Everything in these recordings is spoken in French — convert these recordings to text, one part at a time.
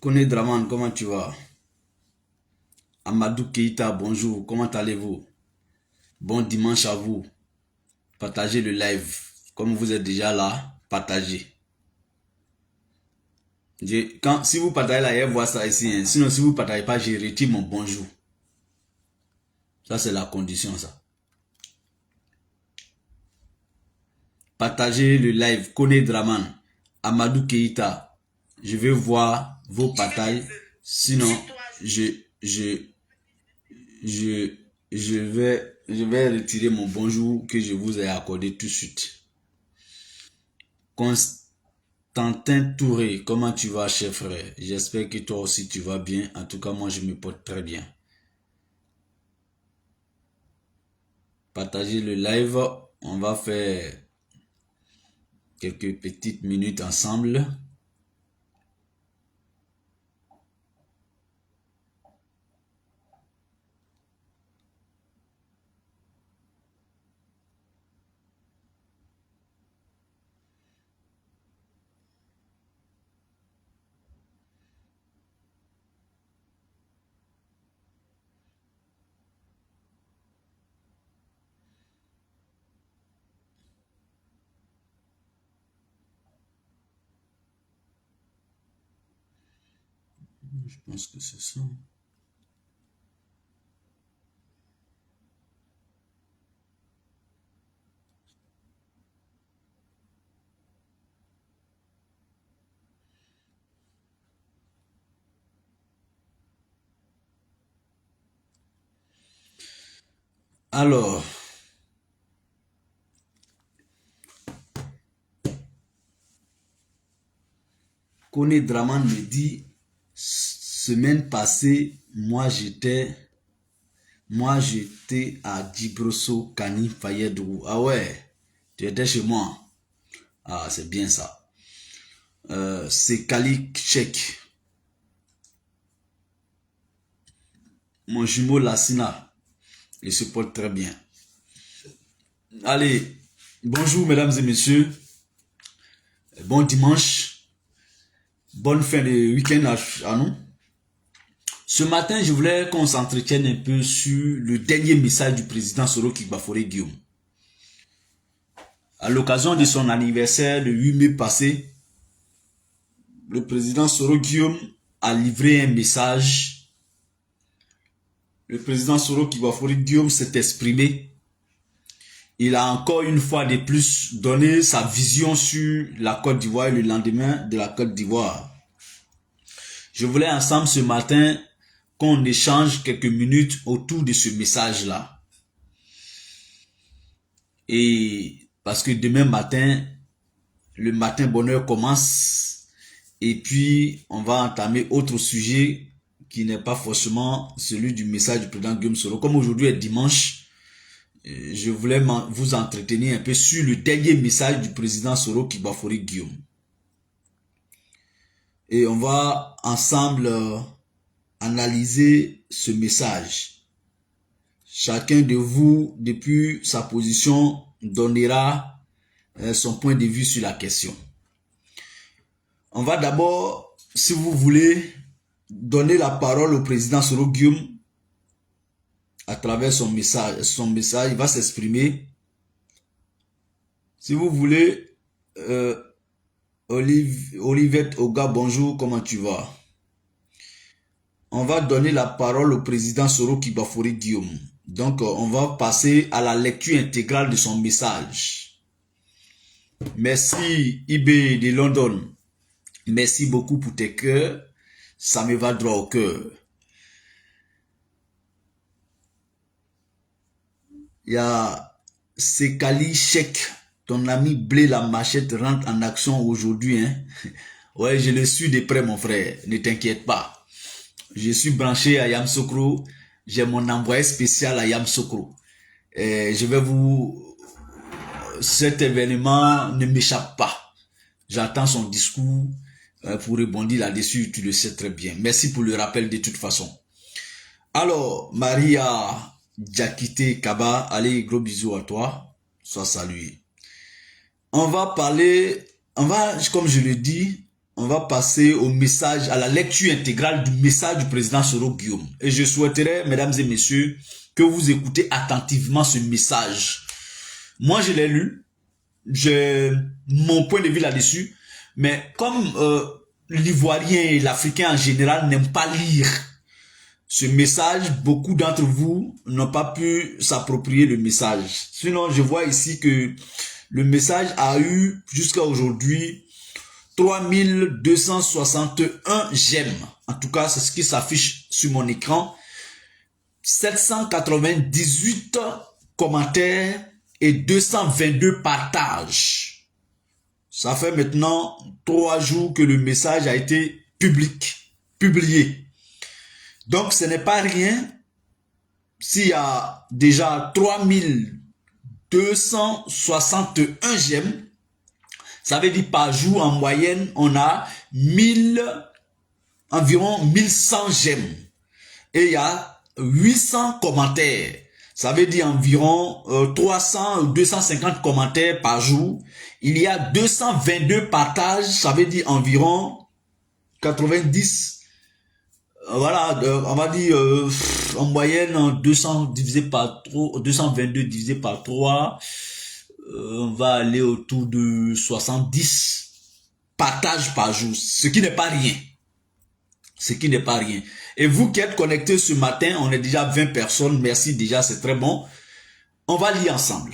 Kone Draman, comment tu vas? Amadou Keita, bonjour, comment allez-vous? Bon dimanche à vous. Partagez le live. Comme vous êtes déjà là, partagez. Si vous partagez là, je vois ça ici. Hein. Sinon, si vous ne partagez pas, je retire mon bonjour. Ça, c'est la condition, ça. Partagez le live. Kone Draman, Amadou Keita. Je veux voir vos partages. Sinon, je vais retirer mon bonjour que je vous ai accordé tout de suite. Constantin Touré, comment tu vas, cher frère? J'espère que toi aussi tu vas bien. En tout cas, moi je me porte très bien. Partagez le live. On va faire quelques petites minutes ensemble. Je pense que c'est ça. Alors, Kone Draman me dit, semaine passée, moi j'étais à Djibroso, Kani, Fayedou. Ah ouais, tu étais chez moi. Ah, c'est bien ça. C'est Kali Tchèque. Mon jumeau Lassina. Il se porte très bien. Allez, bonjour mesdames et messieurs. Bon dimanche. Bonne fin de week-end à nous. Ce matin, je voulais qu'on s'entretienne un peu sur le dernier message du président Soro Kigbafouré Guillaume. À l'occasion de son anniversaire le 8 mai passé, le président Soro Guillaume a livré un message. Le président Soro Kigbafouré Guillaume s'est exprimé. Il a encore une fois de plus donné sa vision sur la Côte d'Ivoire et le lendemain de la Côte d'Ivoire. Je voulais ensemble ce matin qu'on échange quelques minutes autour de ce message-là. Et parce que demain matin, le matin bonheur commence et puis on va entamer autre sujet qui n'est pas forcément celui du message du président Guillaume Soro. Comme aujourd'hui est dimanche, je voulais vous entretenir un peu sur le dernier message du président Soro Kibafori Guillaume. Et on va ensemble analyser ce message. Chacun de vous, depuis sa position, donnera son point de vue sur la question. On va d'abord, si vous voulez, donner la parole au président Soro Guillaume à travers son message. Il va s'exprimer. Si vous voulez, Olivette Oga, bonjour, comment tu vas? On va donner la parole au président Soro Kibafori Guillaume. Donc, on va passer à la lecture intégrale de son message. Merci, IB de London. Merci beaucoup pour tes cœurs. Ça me va droit au cœur. Il y a Sekali Chek, ton ami Blé la Machette rentre en action aujourd'hui. Hein? Ouais, je le suis de près, mon frère. Ne t'inquiète pas. Je suis branché à Yamoussoukro. J'ai mon envoyé spécial à Yamoussoukro. Je vais vous... Cet événement ne m'échappe pas. J'attends son discours pour rebondir là-dessus. Tu le sais très bien. Merci pour le rappel de toute façon. Alors, Maria Diakité Kaba, allez, gros bisous à toi. Sois salué. On va parler, comme je le dis, on va passer au message, à la lecture intégrale du message du président Soro Guillaume. Et je souhaiterais, mesdames et messieurs, que vous écoutez attentivement ce message. Moi, je l'ai lu. J'ai mon point de vue là-dessus. Mais comme l'Ivoirien et l'Africain en général n'aiment pas lire ce message, beaucoup d'entre vous n'ont pas pu s'approprier le message. Sinon, je vois ici que le message a eu jusqu'à aujourd'hui 3261 j'aime. En tout cas, c'est ce qui s'affiche sur mon écran. 798 commentaires et 222 partages. Ça fait maintenant 3 jours que le message a été publié. Donc, ce n'est pas rien. S'il y a déjà 3261 j'aime, ça veut dire par jour, en moyenne, on a environ 1100 j'aime. Et il y a 800 commentaires. Ça veut dire environ 300 ou 250 commentaires par jour. Il y a 222 partages. Ça veut dire environ 90. Voilà, on va dire en moyenne 200 divisé par 3, 222 divisé par 3. On va aller autour de 70 partages par jour. Ce qui n'est pas rien. Ce qui n'est pas rien. Et vous qui êtes connectés ce matin, on est déjà 20 personnes. Merci déjà, c'est très bon. On va lire ensemble.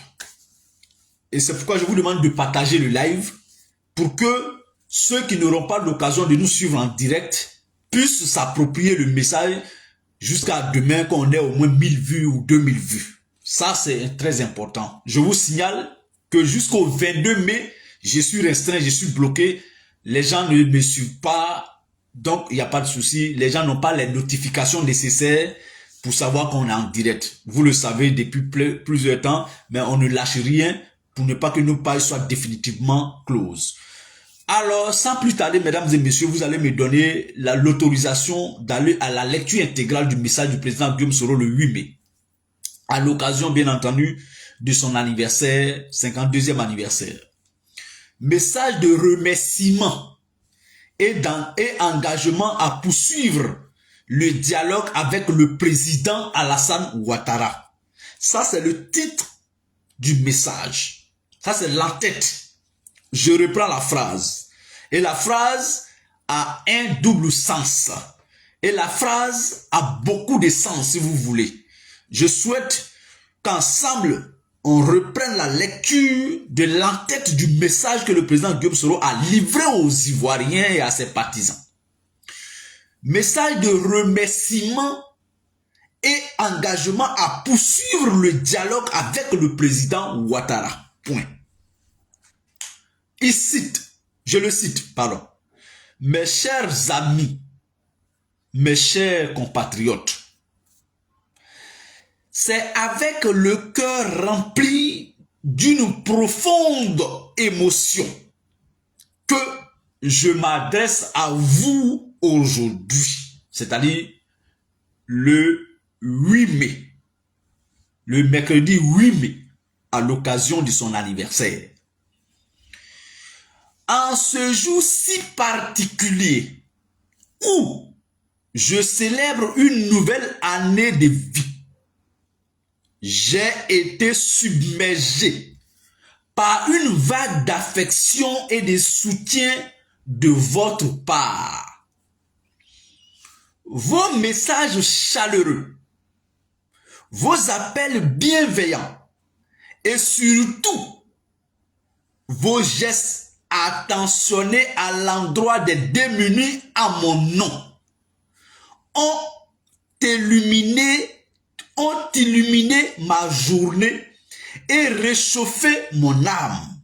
Et c'est pourquoi je vous demande de partager le live pour que ceux qui n'auront pas l'occasion de nous suivre en direct puissent s'approprier le message jusqu'à demain qu'on ait au moins 1000 vues ou 2000 vues. Ça, c'est très important. Je vous signale que jusqu'au 22 mai, je suis restreint, je suis bloqué. Les gens ne me suivent pas. Donc, il n'y a pas de souci. Les gens n'ont pas les notifications nécessaires pour savoir qu'on est en direct. Vous le savez depuis plusieurs temps, mais on ne lâche rien pour ne pas que nos pages soient définitivement closes. Alors, sans plus tarder, mesdames et messieurs, vous allez me donner l'autorisation d'aller à la lecture intégrale du message du président Guillaume Soro le 8 mai. À l'occasion, bien entendu, de son anniversaire, 52e anniversaire. Message de remerciement et engagement à poursuivre le dialogue avec le président Alassane Ouattara. Ça, c'est le titre du message. Ça, c'est l'entête. Je reprends la phrase. Et la phrase a un double sens. Et la phrase a beaucoup de sens, si vous voulez. Je souhaite qu'ensemble, on reprenne la lecture de l'entête du message que le président Guillaume Soro a livré aux Ivoiriens et à ses partisans. Message de remerciement et engagement à poursuivre le dialogue avec le président Ouattara. Point. Il cite, je le cite, pardon. Mes chers amis, mes chers compatriotes, c'est avec le cœur rempli d'une profonde émotion que je m'adresse à vous aujourd'hui, c'est-à-dire le 8 mai, le mercredi 8 mai, à l'occasion de son anniversaire. En ce jour si particulier où je célèbre une nouvelle année de vie, j'ai été submergé par une vague d'affection et de soutien de votre part. Vos messages chaleureux, vos appels bienveillants et surtout vos gestes attentionnés à l'endroit des démunis à mon nom ont illuminé ma journée et réchauffé mon âme.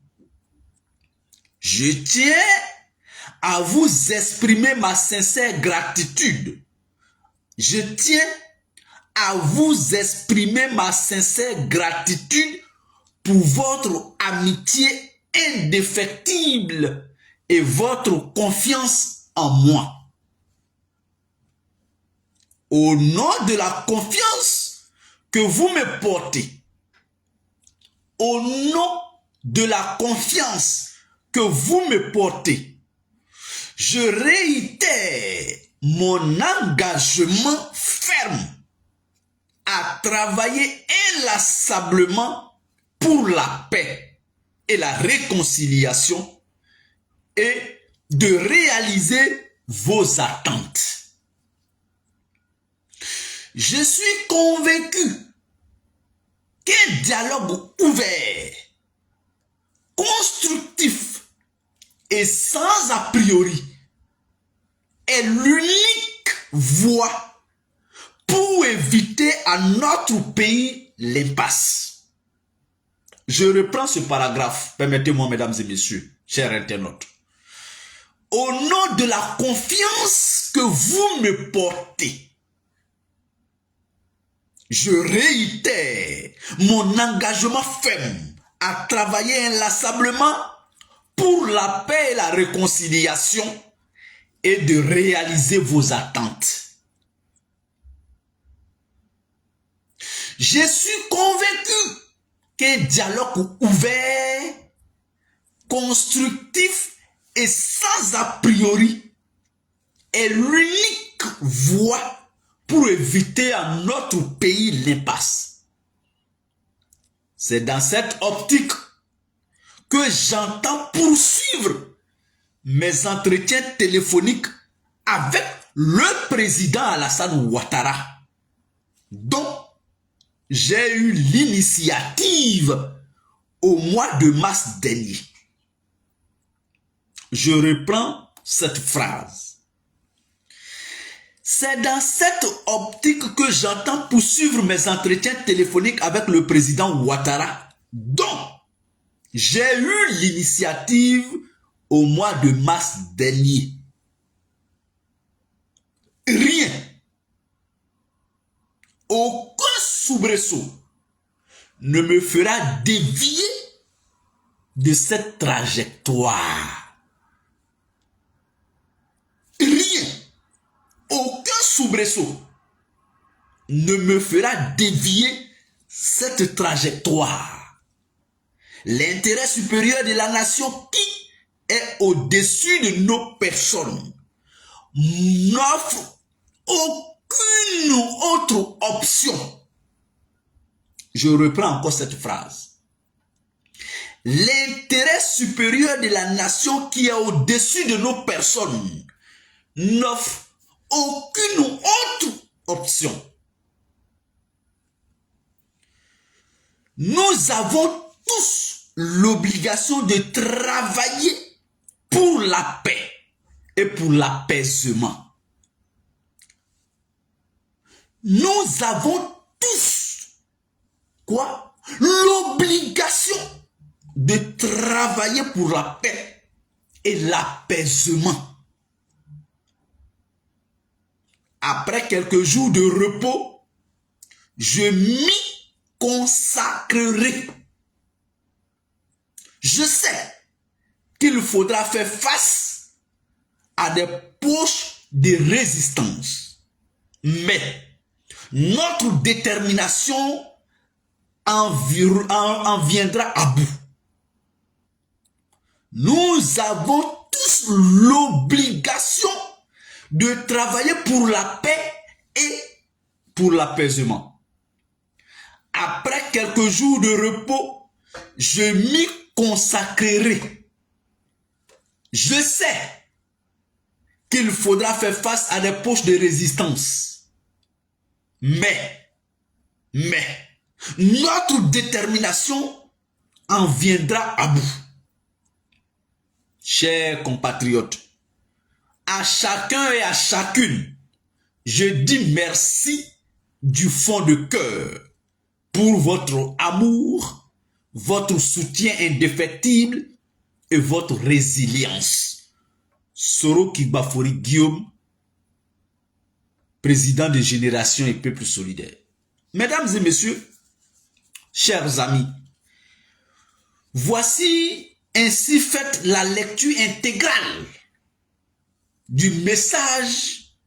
Je tiens à vous exprimer ma sincère gratitude. Je tiens à vous exprimer ma sincère gratitude pour votre amitié indéfectible et votre confiance en moi. Au nom de la confiance que vous me portez, au nom de la confiance que vous me portez, je réitère mon engagement ferme à travailler inlassablement pour la paix et la réconciliation et de réaliser vos attentes. Je suis convaincu qu'un dialogue ouvert, constructif et sans a priori est l'unique voie pour éviter à notre pays l'impasse. Je reprends ce paragraphe, permettez-moi mesdames et messieurs, chers internautes. Au nom de la confiance que vous me portez, je réitère mon engagement ferme à travailler inlassablement pour la paix et la réconciliation et de réaliser vos attentes. Je suis convaincu qu'un dialogue ouvert, constructif et sans a priori est l'unique voie pour éviter à notre pays l'impasse. C'est dans cette optique que j'entends poursuivre mes entretiens téléphoniques avec le président Alassane Ouattara, dont j'ai eu l'initiative au mois de mars dernier. Je reprends cette phrase. C'est dans cette optique que j'entends poursuivre mes entretiens téléphoniques avec le président Ouattara, dont j'ai eu l'initiative au mois de mars dernier. Rien, aucun soubresaut ne me fera dévier de cette trajectoire. Rien, aucun soubresaut ne me fera dévier cette trajectoire. L'intérêt supérieur de la nation qui est au-dessus de nos personnes n'offre aucune autre option. Je reprends encore cette phrase. L'intérêt supérieur de la nation qui est au-dessus de nos personnes n'offre aucune autre option. Nous avons tous l'obligation de travailler pour la paix et pour l'apaisement. Nous avons tous quoi? L'obligation de travailler pour la paix et l'apaisement. Après quelques jours de repos, je m'y consacrerai. Je sais qu'il faudra faire face à des poches de résistance. Mais notre détermination en viendra à bout. Nous avons tous l'obligation de travailler pour la paix et pour l'apaisement. Après quelques jours de repos, je m'y consacrerai. Je sais qu'il faudra faire face à des poches de résistance. Mais, notre détermination en viendra à bout. Chers compatriotes, à chacun et à chacune, je dis merci du fond de cœur pour votre amour, votre soutien indéfectible et votre résilience. Soro Kibafori Guillaume, président de Génération et Peuple Solidaire. Mesdames et messieurs, chers amis, voici ainsi faite la lecture intégrale du message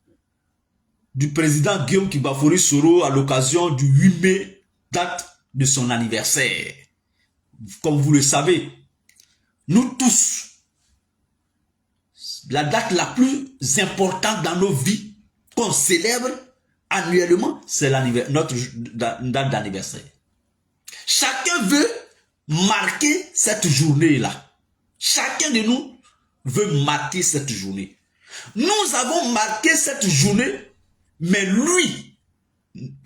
du président Guillaume Kibafori Soro à l'occasion du 8 mai, date de son anniversaire. Comme vous le savez, nous tous, la date la plus importante dans nos vies qu'on célèbre annuellement, c'est notre date d'anniversaire. Chacun veut marquer cette journée-là. Chacun de nous veut marquer cette journée. Nous avons marqué cette journée, mais lui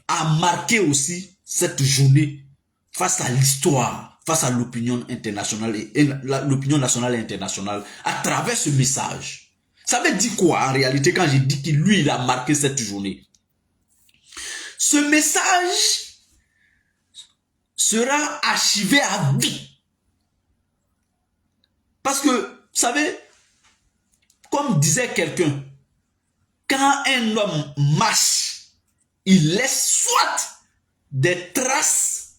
a marqué aussi cette journée face à l'histoire, face à l'opinion internationale et l'opinion nationale et internationale à travers ce message. Ça veut dire quoi en réalité quand je dis que lui il a marqué cette journée? Ce message sera archivé à vie. Parce que, vous savez, comme disait quelqu'un, quand un homme marche, il laisse soit des traces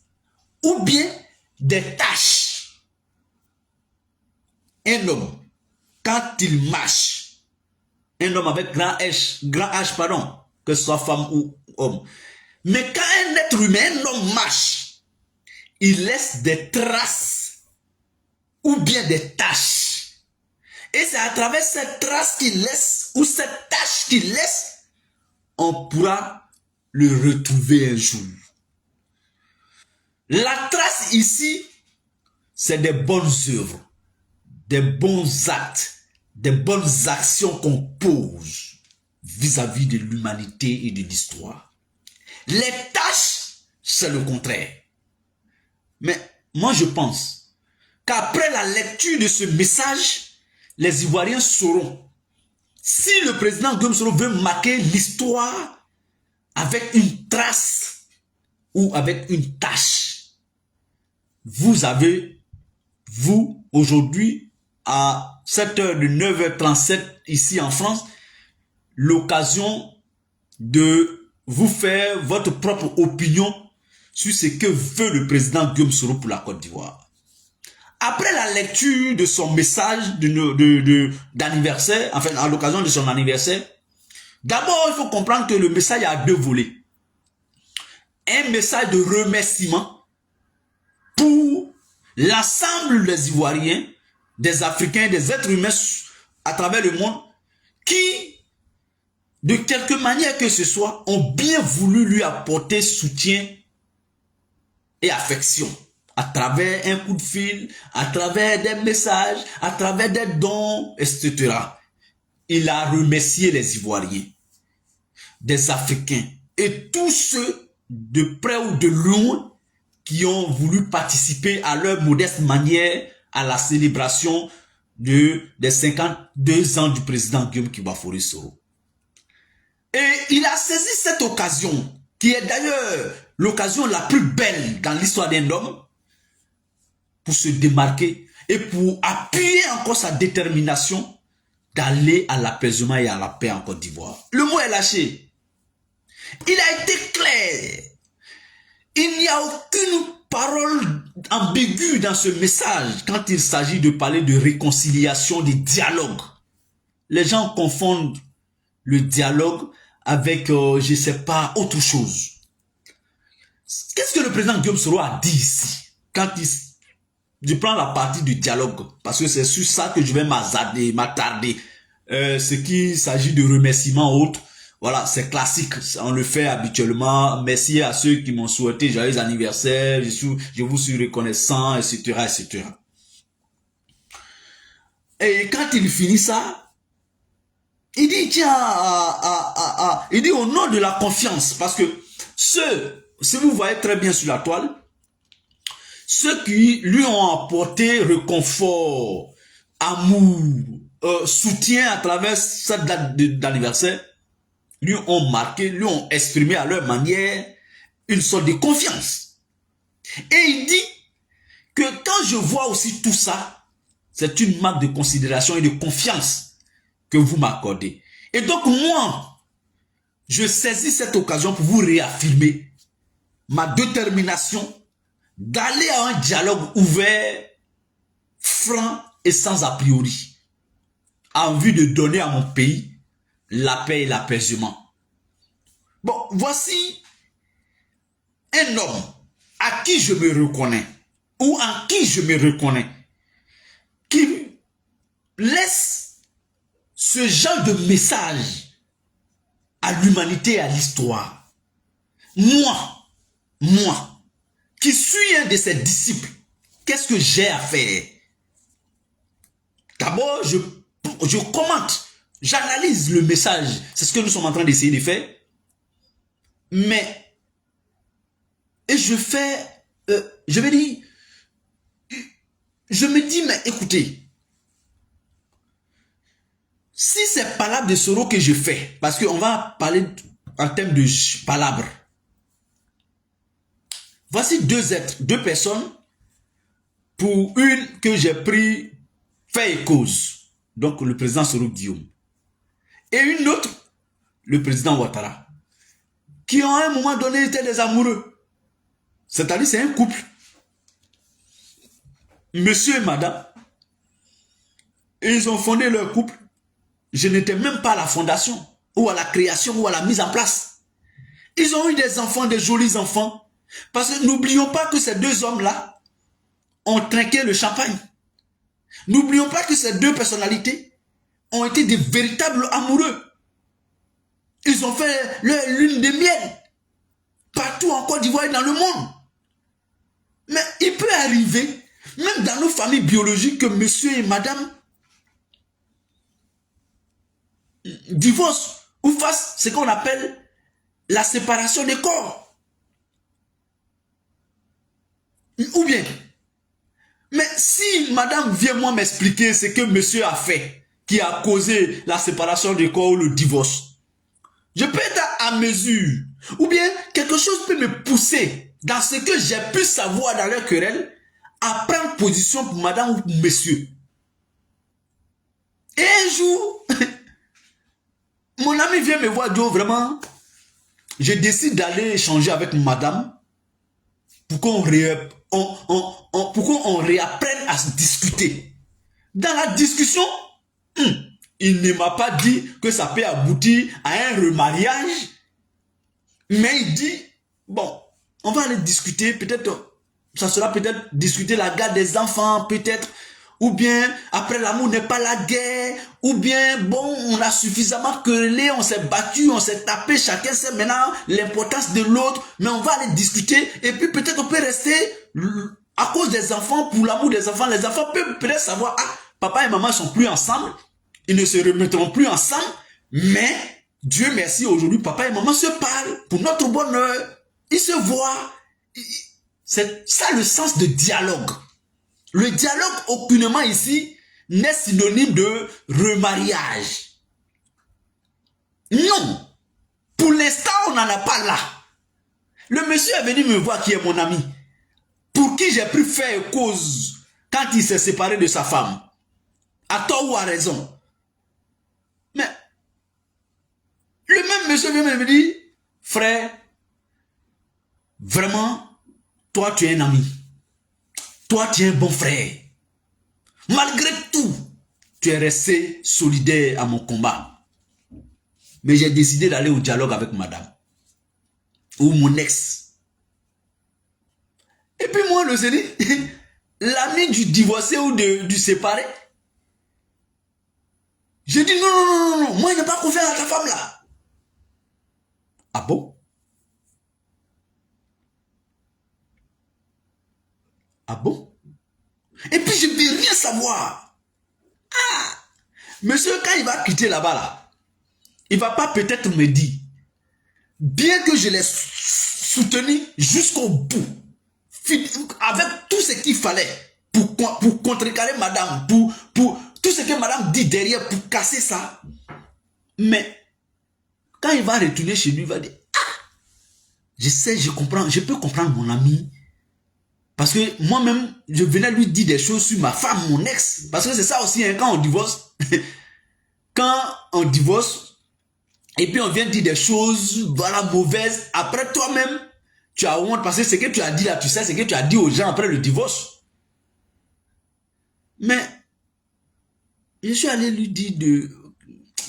ou bien des taches. Un homme, quand il marche, un homme avec grand H, pardon, que ce soit femme ou homme. Mais quand un être humain, un homme marche, il laisse des traces ou bien des taches. Et c'est à travers cette trace qu'il laisse ou cette tache qu'il laisse, on pourra le retrouver un jour. La trace ici, c'est des bonnes œuvres, des bons actes, des bonnes actions qu'on pose vis-à-vis de l'humanité et de l'histoire. Les tâches, c'est le contraire. Mais moi, je pense qu'après la lecture de ce message, les Ivoiriens sauront si le président Guillaume Soro veut marquer l'histoire avec une trace ou avec une tâche. Vous avez, vous, aujourd'hui, à 7h de 9h37 ici en France, l'occasion de vous faire votre propre opinion sur ce que veut le président Guillaume Soro pour la Côte d'Ivoire. Après la lecture de son message d'anniversaire, enfin à l'occasion de son anniversaire, d'abord il faut comprendre que le message a deux volets. Un message de remerciement pour l'ensemble des Ivoiriens, des Africains, des êtres humains à travers le monde qui, de quelque manière que ce soit, ont bien voulu lui apporter soutien et affection. À travers un coup de fil, à travers des messages, à travers des dons, etc. Il a remercié les Ivoiriens, des Africains et tous ceux de près ou de loin qui ont voulu participer à leur modeste manière à la célébration des 52 ans du président Guillaume Kibafori Soro. Et il a saisi cette occasion, qui est d'ailleurs l'occasion la plus belle dans l'histoire d'un homme, pour se démarquer et pour appuyer encore sa détermination d'aller à l'apaisement et à la paix en Côte d'Ivoire. Le mot est lâché. Il a été clair Il n'y a aucune parole ambiguë dans ce message quand il s'agit de parler de réconciliation, de dialogue. Les gens confondent le dialogue avec, je ne sais pas, autre chose. Qu'est-ce que le président Guillaume Soro a dit ici quand je prends la partie du dialogue, parce que c'est sur ça que je vais m'attarder. Ce qui s'agit de remerciements autres, voilà, c'est classique. On le fait habituellement. Merci à ceux qui m'ont souhaité joyeux anniversaire. Je vous suis reconnaissant, etc., etc. Et quand il finit ça, il dit, tiens, il dit au nom de la confiance, parce que si vous voyez très bien sur la toile, ceux qui lui ont apporté réconfort, amour, soutien à travers cette date d'anniversaire, lui ont marqué, lui ont exprimé à leur manière une sorte de confiance. Et il dit que quand je vois aussi tout ça, c'est une marque de considération et de confiance que vous m'accordez. Et donc moi, je saisis cette occasion pour vous réaffirmer ma détermination d'aller à un dialogue ouvert, franc et sans a priori, en vue de donner à mon pays la paix et l'apaisement. Bon, voici un homme à qui je me reconnais, ou en qui je me reconnais, qui laisse ce genre de message à l'humanité et à l'histoire. Moi, qui suis un de ses disciples, qu'est-ce que j'ai à faire? D'abord, je commente, j'analyse le message. C'est ce que nous sommes en train d'essayer de faire. Et je fais, je vais dire, je me dis, mais écoutez, si c'est palabre de Soro que je fais, parce qu'on va parler en termes de palabre. Voici deux êtres, deux personnes, pour une que j'ai pris fait et cause. Donc le président Soro Guillaume. Et une autre, le président Ouattara, qui à un moment donné étaient des amoureux. C'est-à-dire c'est un couple. Monsieur et madame, ils ont fondé leur couple. Je n'étais même pas à la fondation, ou à la création, ou à la mise en place. Ils ont eu des enfants, des jolis enfants. Parce que n'oublions pas que ces deux hommes-là ont trinqué le champagne. N'oublions pas que ces deux personnalités ont été des véritables amoureux. Ils ont fait leur lune de miel partout en Côte d'Ivoire et dans le monde. Mais il peut arriver, même dans nos familles biologiques, que monsieur et madame divorcent ou fassent ce qu'on appelle la séparation des corps. Ou bien, mais si madame vient moi m'expliquer ce que monsieur a fait, qui a causé la séparation des corps ou le divorce, je peux être à mesure. Ou bien, quelque chose peut me pousser dans ce que j'ai pu savoir dans leur querelle, à prendre position pour madame ou pour monsieur. Et un jour, mon ami vient me voir, Joe, vraiment, je décide d'aller échanger avec madame pour qu'on réapprenne à se discuter. Dans la discussion, il ne m'a pas dit que ça peut aboutir à un remariage, mais il dit, bon, on va aller discuter, peut-être, ça sera peut-être discuter la garde des enfants, peut-être, ou bien, après l'amour n'est pas la guerre, ou bien, bon, on a suffisamment querellé, on s'est battu, on s'est tapé, chacun sait maintenant l'importance de l'autre, mais on va aller discuter, et puis peut-être on peut rester, à cause des enfants, pour l'amour des enfants, les enfants peuvent peut-être savoir, ah, papa et maman sont plus ensemble, ils ne se remettront plus ensemble, mais, Dieu merci, aujourd'hui, papa et maman se parlent, pour notre bonheur, ils se voient, c'est ça le sens de dialogue. Le dialogue, aucunement ici, n'est synonyme de remariage. Non. Pour l'instant, on n'en a pas là. Le monsieur est venu me voir, qui est mon ami, pour qui j'ai pu faire cause quand il s'est séparé de sa femme. À tort ou à raison. Mais, le même monsieur vient me dire, frère, vraiment, toi tu es un ami. Toi tu es un bon frère. Malgré tout, tu es resté solidaire à mon combat. Mais j'ai décidé d'aller au dialogue avec madame. Ou mon ex. Et puis moi, le Zénith, l'ami du divorcé ou du séparé, j'ai dit non, moi je n'ai pas confiance à ta femme là. Ah bon? Ah bon? Et puis je ne veux rien savoir. Ah! Monsieur, quand il va quitter là-bas, là, il ne va pas peut-être me dire, bien que je l'ai soutenu jusqu'au bout, avec tout ce qu'il fallait pour contrecarrer madame, pour tout ce que madame dit derrière, pour casser ça. Mais quand il va retourner chez lui, il va dire, ah, je sais, je comprends, je peux comprendre mon ami. Parce que moi-même, je venais lui dire des choses sur ma femme, mon ex. Parce que c'est ça aussi, hein, quand on divorce, et puis on vient dire des choses, voilà, mauvaises. Après, toi-même, tu as honte parce que ce que tu as dit là, tu sais, ce que tu as dit aux gens après le divorce. Mais, je suis allé lui dire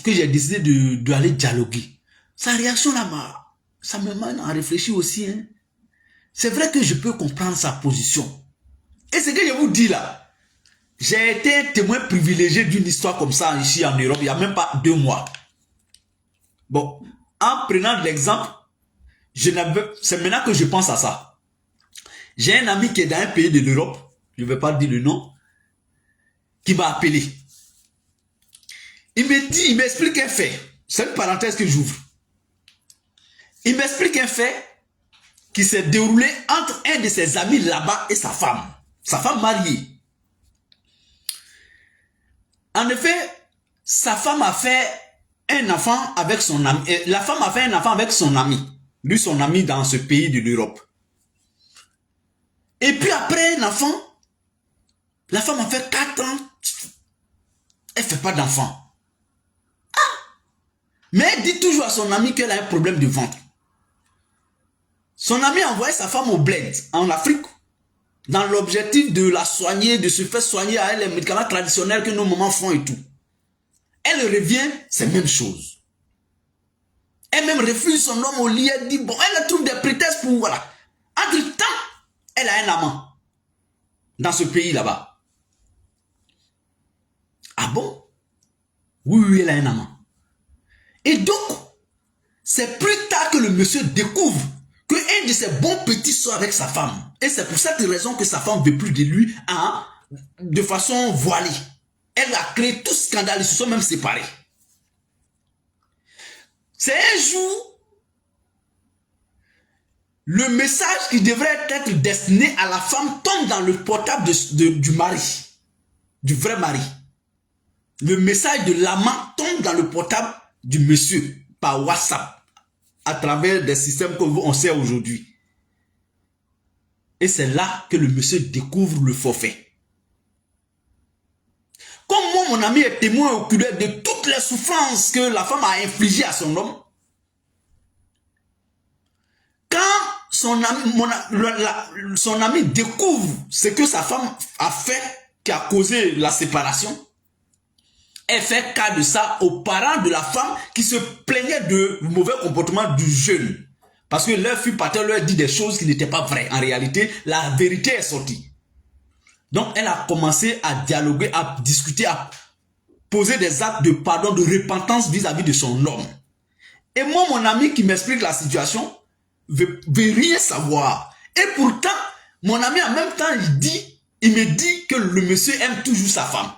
que j'ai décidé d'aller dialoguer. Sa réaction là, ça me mène à réfléchir aussi, hein. C'est vrai que je peux comprendre sa position. Et ce que je vous dis là, j'ai été témoin privilégié d'une histoire comme ça ici en Europe, il n'y a même pas 2 mois. Bon, en prenant l'exemple, c'est maintenant que je pense à ça. J'ai un ami qui est dans un pays de l'Europe, je ne vais pas dire le nom, qui m'a appelé. Il me dit, il m'explique un fait. C'est une parenthèse que j'ouvre. Il m'explique un fait qui s'est déroulé entre un de ses amis là-bas et sa femme mariée. En effet, sa femme a fait un enfant avec son ami. La femme a fait un enfant avec son ami. Lui, son ami dans ce pays de l'Europe. Et puis après un enfant, la femme a fait 4 ans. Elle ne fait pas d'enfant. Ah! Mais elle dit toujours à son ami qu'elle a un problème de ventre. Son ami a envoyé sa femme au bled, en Afrique, dans l'objectif de la soigner, de se faire soigner à elle les médicaments traditionnels que nos mamans font et tout. Elle revient, c'est la même chose. Elle même refuse son homme au lit, elle dit, bon, elle trouve des prétextes pour, voilà. Entre-temps, elle a un amant dans ce pays là-bas. Ah bon? Oui, elle a un amant. Et donc, c'est plus tard que le monsieur découvre qu'un de ses bons petits sort avec sa femme. Et c'est pour cette raison que sa femme ne veut plus de lui, hein, de façon voilée. Elle a créé tout scandale, ils se sont même séparés. C'est un jour, le message qui devrait être destiné à la femme tombe dans le portable du mari, du vrai mari. Le message de l'amant tombe dans le portable du monsieur par WhatsApp, à travers des systèmes qu'on sait aujourd'hui. Et c'est là que le monsieur découvre le forfait. Comme moi, mon ami est témoin oculaire de toutes les souffrances que la femme a infligées à son homme, quand son ami découvre ce que sa femme a fait, qui a causé la séparation, elle fait cas de ça aux parents de la femme qui se plaignaient de mauvais comportement du jeune. Parce que leur fille paterne leur dit des choses qui n'étaient pas vraies. En réalité, la vérité est sortie. Donc, elle a commencé à dialoguer, à discuter, à poser des actes de pardon, de repentance vis-à-vis de son homme. Et moi, mon ami qui m'explique la situation, veut rien savoir. Et pourtant, mon ami en même temps, il me dit que le monsieur aime toujours sa femme.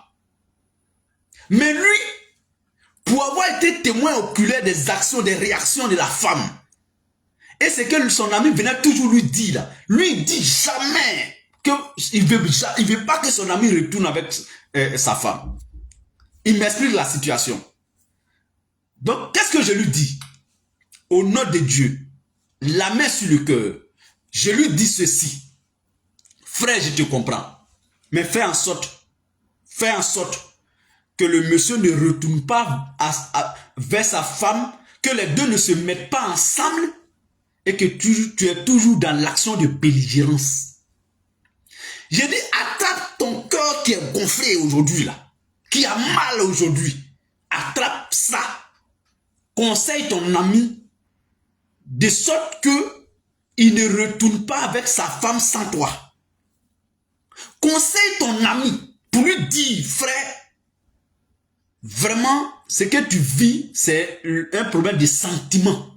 Mais lui, pour avoir été témoin oculaire des actions, des réactions de la femme, et c'est que son ami venait toujours lui dire, là, lui il dit jamais qu'il ne veut pas que son ami retourne avec sa femme. Il m'explique la situation. Donc, qu'est-ce que je lui dis? Au nom de Dieu, la main sur le cœur, je lui dis ceci. Frère, je te comprends. Mais fais en sorte que le monsieur ne retourne pas vers sa femme, que les deux ne se mettent pas ensemble et que tu es toujours dans l'action de belligérance. J'ai dit, attrape ton cœur qui est gonflé aujourd'hui, là, qui a mal aujourd'hui. Attrape ça. Conseille ton ami de sorte que il ne retourne pas avec sa femme sans toi. Conseille ton ami pour lui dire, frère, vraiment, ce que tu vis, c'est un problème de sentiment.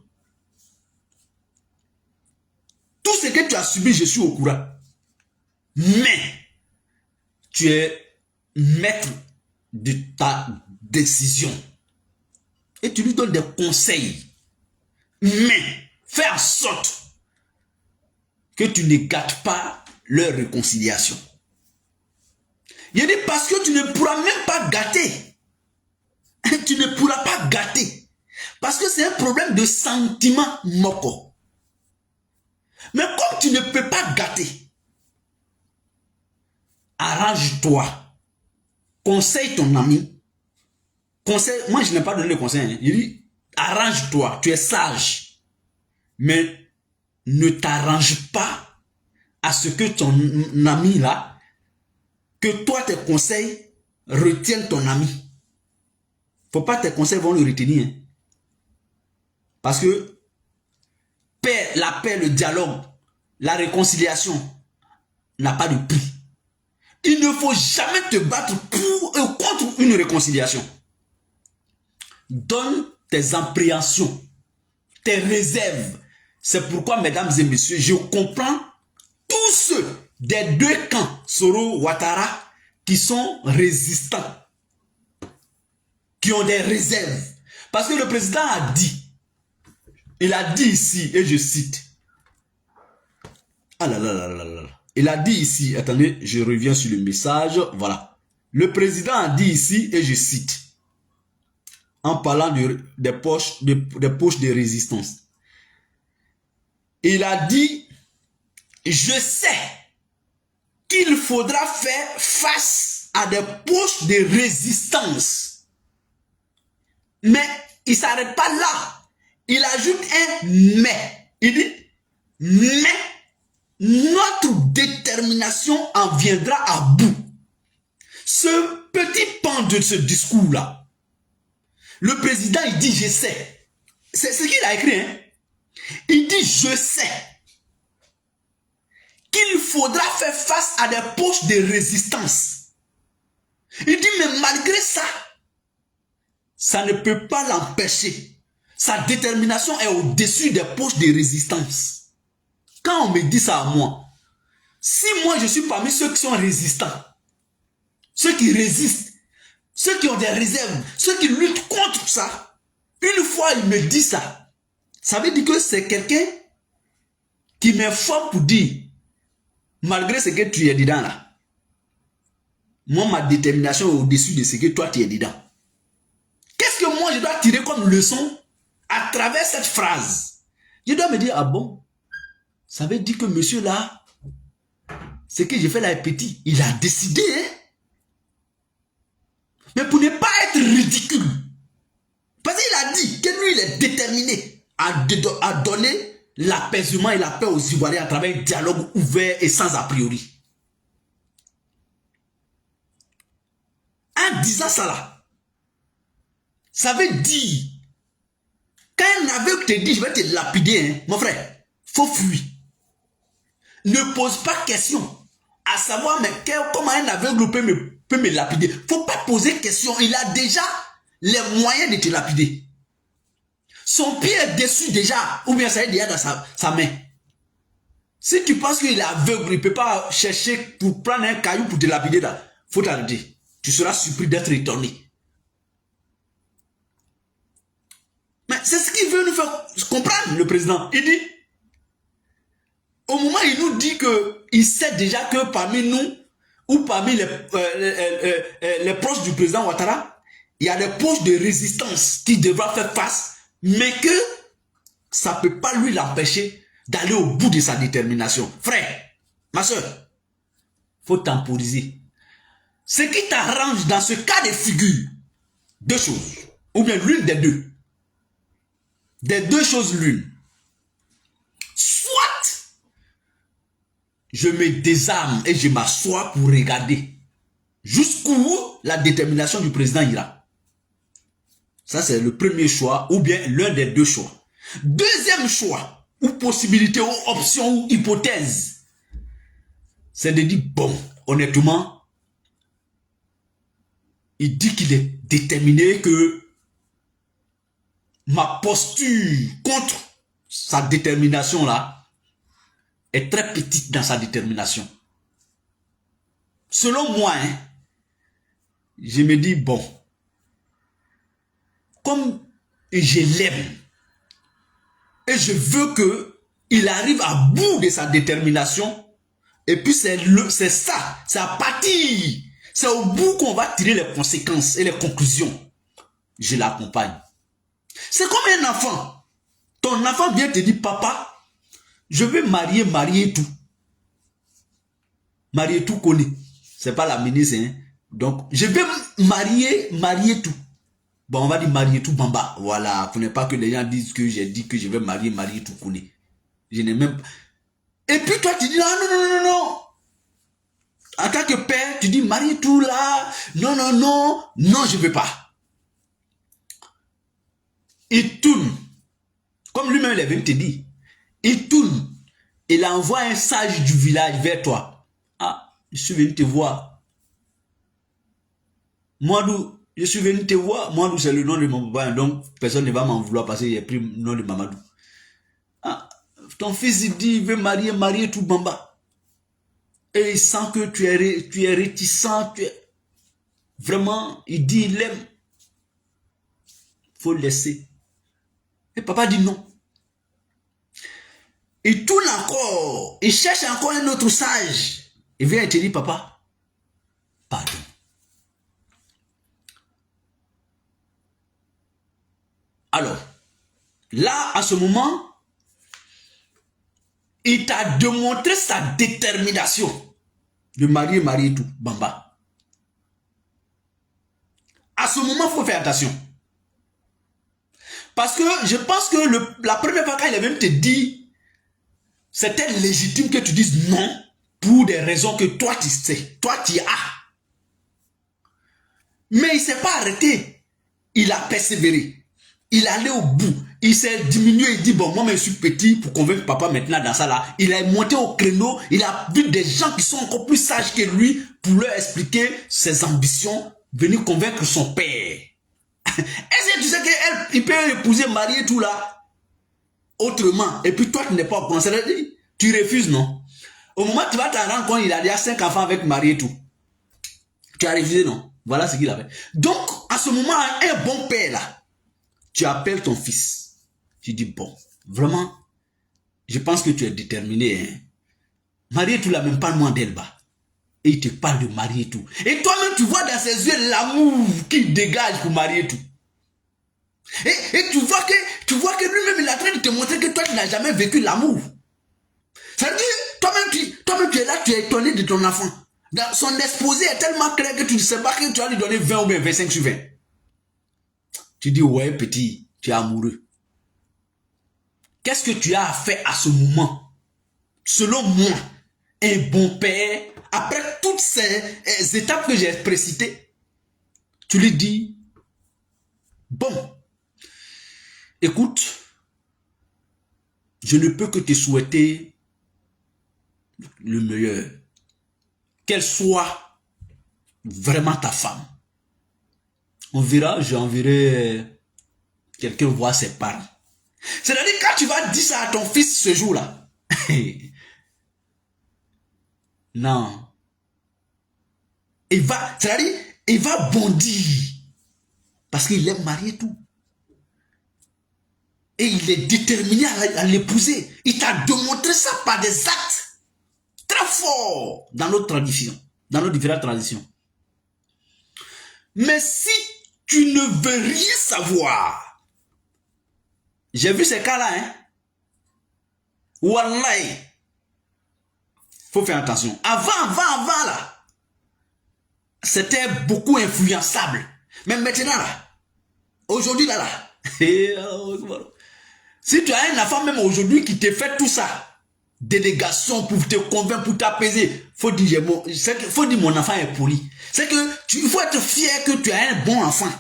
Tout ce que tu as subi, je suis au courant. Mais, tu es maître de ta décision. Et tu lui donnes des conseils. Mais, fais en sorte que tu ne gâtes pas leur réconciliation. Il dit parce que tu ne pourras même pas gâter. Tu ne pourras pas gâter. Parce que c'est un problème de sentiment moko. Mais comme tu ne peux pas gâter, arrange-toi. Conseille ton ami. Conseille, moi je n'ai pas donné le conseil. Hein. Il dit, arrange-toi, tu es sage. Mais ne t'arrange pas à ce que ton ami là, que toi tes conseils retiennent ton ami. Faut pas tes conseils vont le retenir. Hein. Parce que la paix, le dialogue, la réconciliation n'a pas de prix. Il ne faut jamais te battre pour ou contre une réconciliation. Donne tes appréhensions, tes réserves. C'est pourquoi, mesdames et messieurs, je comprends tous ceux des deux camps, Soro, Ouattara, qui sont résistants, qui ont des réserves. Parce que le président a dit, il a dit ici, et je cite, ah là là là là là, il a dit ici, attendez, je reviens sur le message, voilà. Le président a dit ici, et je cite, en parlant des poches de résistance. Il a dit, je sais qu'il faudra faire face à des poches de résistance. Mais il ne s'arrête pas là. Il ajoute un mais. Il dit, mais notre détermination en viendra à bout. Ce petit pan de ce discours-là, le président, il dit, je sais. C'est ce qu'il a écrit. Hein? Il dit, je sais qu'il faudra faire face à des poches de résistance. Il dit, mais malgré ça, ça ne peut pas l'empêcher. Sa détermination est au-dessus des poches de résistance. Quand on me dit ça à moi, si moi je suis parmi ceux qui sont résistants, ceux qui résistent, ceux qui ont des réserves, ceux qui luttent contre ça, une fois il me dit ça, ça veut dire que c'est quelqu'un qui m'informe pour dire, malgré ce que tu es dedans là, moi ma détermination est au-dessus de ce que toi tu es dedans. Qu'est-ce que moi je dois tirer comme leçon à travers cette phrase? Je dois me dire, ah bon, ça veut dire que monsieur là, ce que j'ai fait là est petit. Il a décidé, hein? Mais pour ne pas être ridicule, parce qu'il a dit que lui il est déterminé à donner l'apaisement et la paix aux Ivoiriens à travers un dialogue ouvert et sans a priori. En disant ça là, ça veut dire, quand un aveugle te dit je vais te lapider, hein, mon frère, faut fuir. Ne pose pas question à savoir mais comment un aveugle peut me lapider. Faut pas poser question, il a déjà les moyens de te lapider. Son pied est dessus déjà, ou bien ça est déjà dans sa main. Si tu penses qu'il est aveugle, il ne peut pas chercher pour prendre un caillou pour te lapider là, faut t'arrêter. Tu seras surpris d'être étonné. Mais c'est ce qu'il veut nous faire comprendre, le président. Il dit, au moment où il nous dit qu'il sait déjà que parmi nous, ou parmi les proches du président Ouattara, il y a des poches de résistance qui devra faire face, mais que ça ne peut pas lui l'empêcher d'aller au bout de sa détermination. Frère, ma soeur, il faut temporiser. Ce qui t'arrange dans ce cas de figure, deux choses, ou bien l'une des deux. Des deux choses l'une. je me désarme et je m'assois pour regarder jusqu'où la détermination du président ira. Ça, c'est le premier choix, ou bien l'un des deux choix. Deuxième choix, ou possibilité, ou option, ou hypothèse, c'est de dire, bon, honnêtement, il dit qu'il est déterminé, que ma posture contre sa détermination là est très petite dans sa détermination. Selon moi, hein, je me dis, bon, comme je l'aime et je veux qu'il arrive à bout de sa détermination, et puis c'est ça, c'est à partir, c'est au bout qu'on va tirer les conséquences et les conclusions. Je l'accompagne. C'est comme un enfant. Ton enfant vient te dire, papa, je veux marier tout. Marier tout connaît. C'est pas la ministre, hein. Donc, je veux marier tout. Bon, on va dire marier tout bamba. Voilà. Pour ne pas que les gens disent que j'ai dit que je vais marier tout connaît. Je n'ai même pas. Et puis toi, tu dis, non. En tant que père, tu dis, marier tout là. Non, je veux pas. Il tourne. Comme lui-même, il vient te dire. Il tourne. Il envoie un sage du village vers toi. Ah, je suis venu te voir. Moi, je suis venu te voir. Moi, c'est le nom de mon papa. Donc, personne ne va m'en vouloir parce qu'il a pris le nom de Mamadou. Ah, ton fils, il dit, il veut marier tout bamba. Et il sent que tu es réticent. Vraiment, il dit, il aime. Il faut le laisser. Et papa dit non. Il tourne encore. Il cherche encore un autre sage. Il vient te dire, papa, pardon. Alors, là, à ce moment, il t'a démontré sa détermination de marier tout, bamba. À ce moment, il faut faire attention. Parce que je pense que la première fois quand il a même te dit, c'était légitime que tu dises non pour des raisons que toi tu sais, toi tu as. Mais il ne s'est pas arrêté. Il a persévéré. Il allait au bout. Il s'est diminué. Il dit, bon, moi, je suis petit pour convaincre papa maintenant dans ça là. Il est monté au créneau. Il a vu des gens qui sont encore plus sages que lui pour leur expliquer ses ambitions, venir convaincre son père. Est-ce que tu sais qu'il peut épouser, marier tout là autrement? Et puis toi, tu n'es pas au courant. Tu refuses, non? Au moment où tu vas t'en rendre compte, il a déjà 5 enfants avec marier tout. Tu as refusé, non? Voilà ce qu'il avait. Donc, à ce moment, un bon père là, tu appelles ton fils. Tu dis, bon, vraiment, je pense que tu es déterminé. Hein? Marier tout là, même pas loin d'elle bas. Et il te parle de marier tout. Et toi-même, tu vois dans ses yeux l'amour qu'il dégage pour marier tout. Et tu vois que lui-même, il est en train de te montrer que toi, tu n'as jamais vécu l'amour. Ça veut dire, toi-même, tu es là, tu es étonné de ton enfant. Son exposé est tellement clair que tu ne sais pas que tu vas lui donner 20 ou bien 25 sur 20. Tu dis, ouais, petit, tu es amoureux. Qu'est-ce que tu as fait à ce moment? Selon moi, un bon père, après toutes ces étapes que j'ai précitées, tu lui dis, bon, écoute, je ne peux que te souhaiter le meilleur. Qu'elle soit vraiment ta femme. On verra, j'enverrai quelqu'un voir ses parents. C'est-à-dire quand tu vas dire ça à ton fils ce jour-là, non. C'est-à-dire, il va bondir. Parce qu'il aime marier tout. Et il est déterminé à l'épouser. Il t'a démontré ça par des actes très forts dans notre tradition, dans nos différentes traditions. Mais si tu ne veux rien savoir, j'ai vu ces cas-là, hein. Wallahi, faut faire attention. Avant là, c'était beaucoup influençable. Mais maintenant là, aujourd'hui là, si tu as un enfant même aujourd'hui qui te fait tout ça, délégation pour te convaincre, pour t'apaiser. Faut dire mon enfant est poli. C'est que il faut être fier que tu as un bon enfant.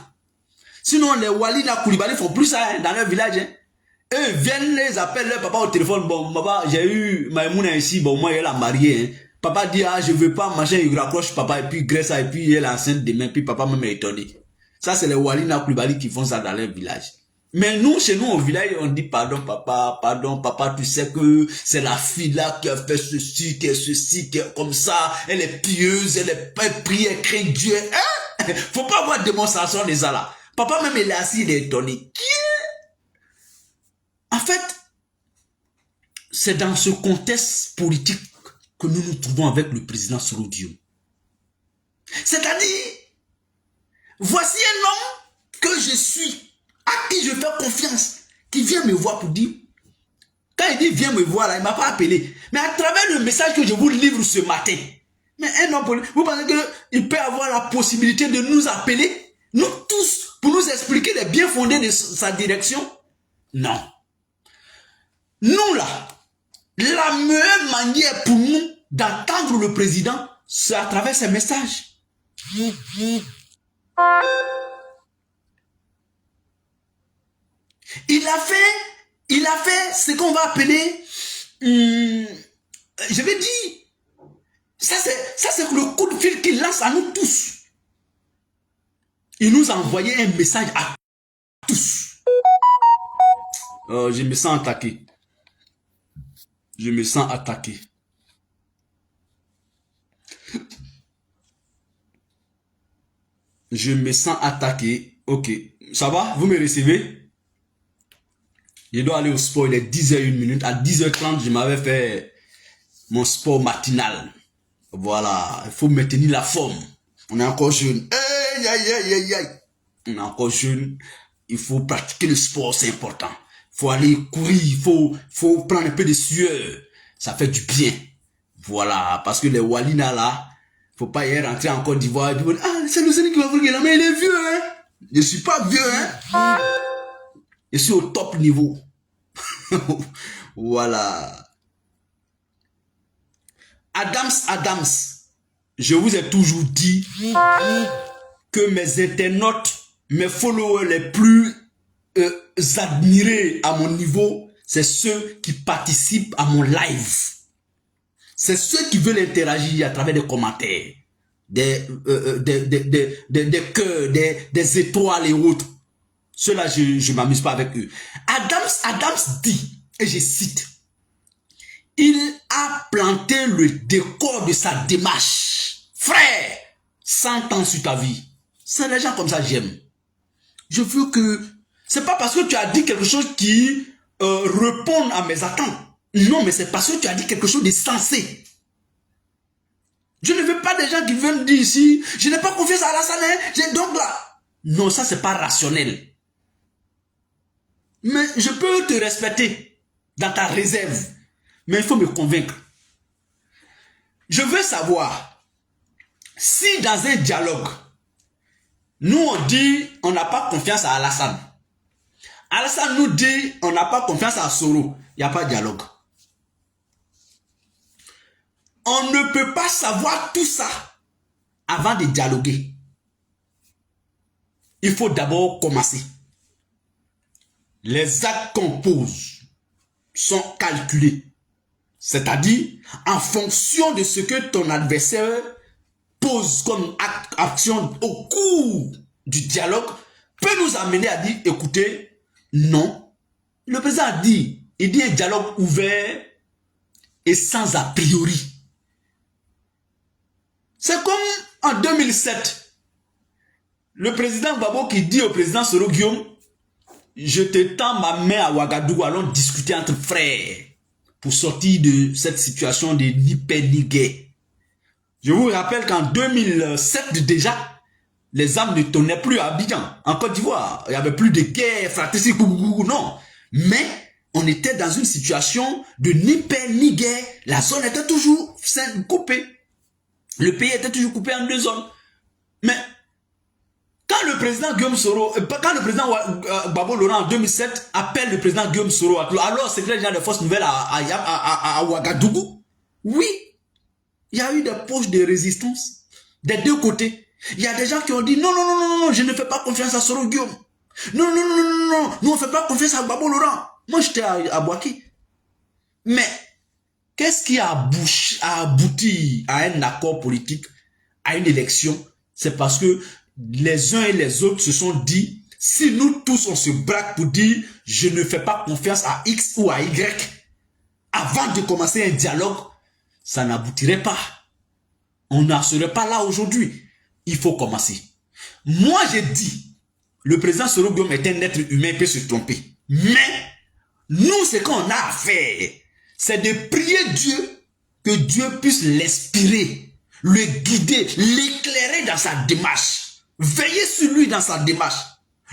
Sinon, les Walina Koulibaly font plus ça dans leur village. Hein. Eux viennent, les appellent leur papa au téléphone. Bon, papa, j'ai eu Maïmouna ici. Bon, moi, elle a marié. Hein. Papa dit, ah, je veux pas, machin, il raccroche papa, et puis graisse ça, et puis elle est enceinte demain, puis papa même est étonné. Ça, c'est les Walina Koulibaly qui font ça dans leur village. Mais nous, chez nous, au village, on dit, pardon, papa, tu sais que c'est la fille là qui a fait ceci, qui est comme ça, elle est pieuse, elle prie, elle craint Dieu. Hein? Faut pas avoir de démonstration de ça là. Papa même, il est assis, il est étonné. En fait, c'est dans ce contexte politique que nous nous trouvons avec le président Soro Guillaume. C'est-à-dire, voici un homme que je suis, à qui je fais confiance, qui vient me voir pour dire, quand il dit viens me voir là, il ne m'a pas appelé. Mais à travers le message que je vous livre ce matin, mais un homme, vous pensez qu'il peut avoir la possibilité de nous appeler, nous tous, pour nous expliquer les bien fondés de sa direction? Non. Nous là, la meilleure manière pour nous d'entendre le président, c'est à travers ses messages. Il a fait ce qu'on va appeler, je vais dire, ça c'est le coup de fil qu'il lance à nous tous. Il nous a envoyé un message à tous. Je me sens attaqué. Je me sens attaqué. Je me sens attaqué. Ok. Ça va? Vous me recevez? Je dois aller au sport. Il est 10h01. À 10h30, je m'avais fait mon sport matinal. Voilà. Il faut maintenir la forme. On est encore jeune. Aïe, aïe, aïe, aïe, aïe. On est encore jeune. Il faut pratiquer le sport. C'est important. Il faut aller courir. Il faut prendre un peu de sueur. Ça fait du bien. Voilà. Parce que les Walina là, faut pas y rentrer en Côte d'Ivoire et puis ah, c'est le Sénégal qui va vous regarder, mais il est vieux, hein. Je suis pas vieux, hein. Je suis au top niveau. Voilà. Adams, je vous ai toujours dit que mes internautes, mes followers les plus admirés à mon niveau, c'est ceux qui participent à mon live. C'est ceux qui veulent interagir à travers des commentaires, des cœurs, des étoiles et autres. Ceux-là, je ne m'amuse pas avec eux. Adams dit, et je cite, il a planté le décor de sa démarche. Frère, 100 ans sur ta vie. C'est les gens comme ça j'aime. Je veux que... C'est pas parce que tu as dit quelque chose qui répond à mes attentes. Non, mais c'est parce que tu as dit quelque chose de sensé. Je ne veux pas des gens qui viennent dire ici, je n'ai pas confiance à Alassane, j'ai donc là. Non, ça c'est pas rationnel. Mais je peux te respecter dans ta réserve. Mais il faut me convaincre. Je veux savoir si dans un dialogue, nous on dit on n'a pas confiance à Alassane. Alassane nous dit on n'a pas confiance à Soro. Il n'y a pas de dialogue. On ne peut pas savoir tout ça avant de dialoguer. Il faut d'abord commencer. Les actes qu'on pose sont calculés. C'est-à-dire, en fonction de ce que ton adversaire pose comme action au cours du dialogue, peut nous amener à dire, écoutez, non. Le président a dit, il dit un dialogue ouvert et sans a priori. C'est comme en 2007, le président Gbagbo qui dit au président Soro Guillaume, je te tends ma main à Ouagadougou, allons discuter entre frères pour sortir de cette situation de ni paix ni guerre. Je vous rappelle qu'en 2007 déjà, les armes ne tournaient plus à Abidjan, en Côte d'Ivoire. Il n'y avait plus de guerre, fratricide, non. Mais on était dans une situation de ni paix ni guerre. La zone était toujours coupée. Le pays était toujours coupé en deux zones. Mais quand le président Guillaume Soro, quand le président Gbagbo Laurent en 2007 appelle le président Guillaume Soro, alors secrétaire général des forces nouvelles à Ouagadougou, oui, il y a eu des poches de résistance des deux côtés. Il y a des gens qui ont dit non, non, non, non, non, je ne fais pas confiance à Soro Guillaume. Non, non, non, non, non, non, nous on ne fait pas confiance à Gbagbo Laurent. Moi j'étais à Boaké. Mais qu'est-ce qui a abouti à un accord politique, à une élection? C'est parce que les uns et les autres se sont dit, si nous tous on se braque pour dire je ne fais pas confiance à X ou à Y, avant de commencer un dialogue, ça n'aboutirait pas. On n'en serait pas là aujourd'hui. Il faut commencer. Moi j'ai dit, le président Soro Guillaume est un être humain, il peut se tromper. Mais nous, ce qu'on a à faire, c'est de prier Dieu, que Dieu puisse l'inspirer, le guider, l'éclairer dans sa démarche. Veiller sur lui dans sa démarche.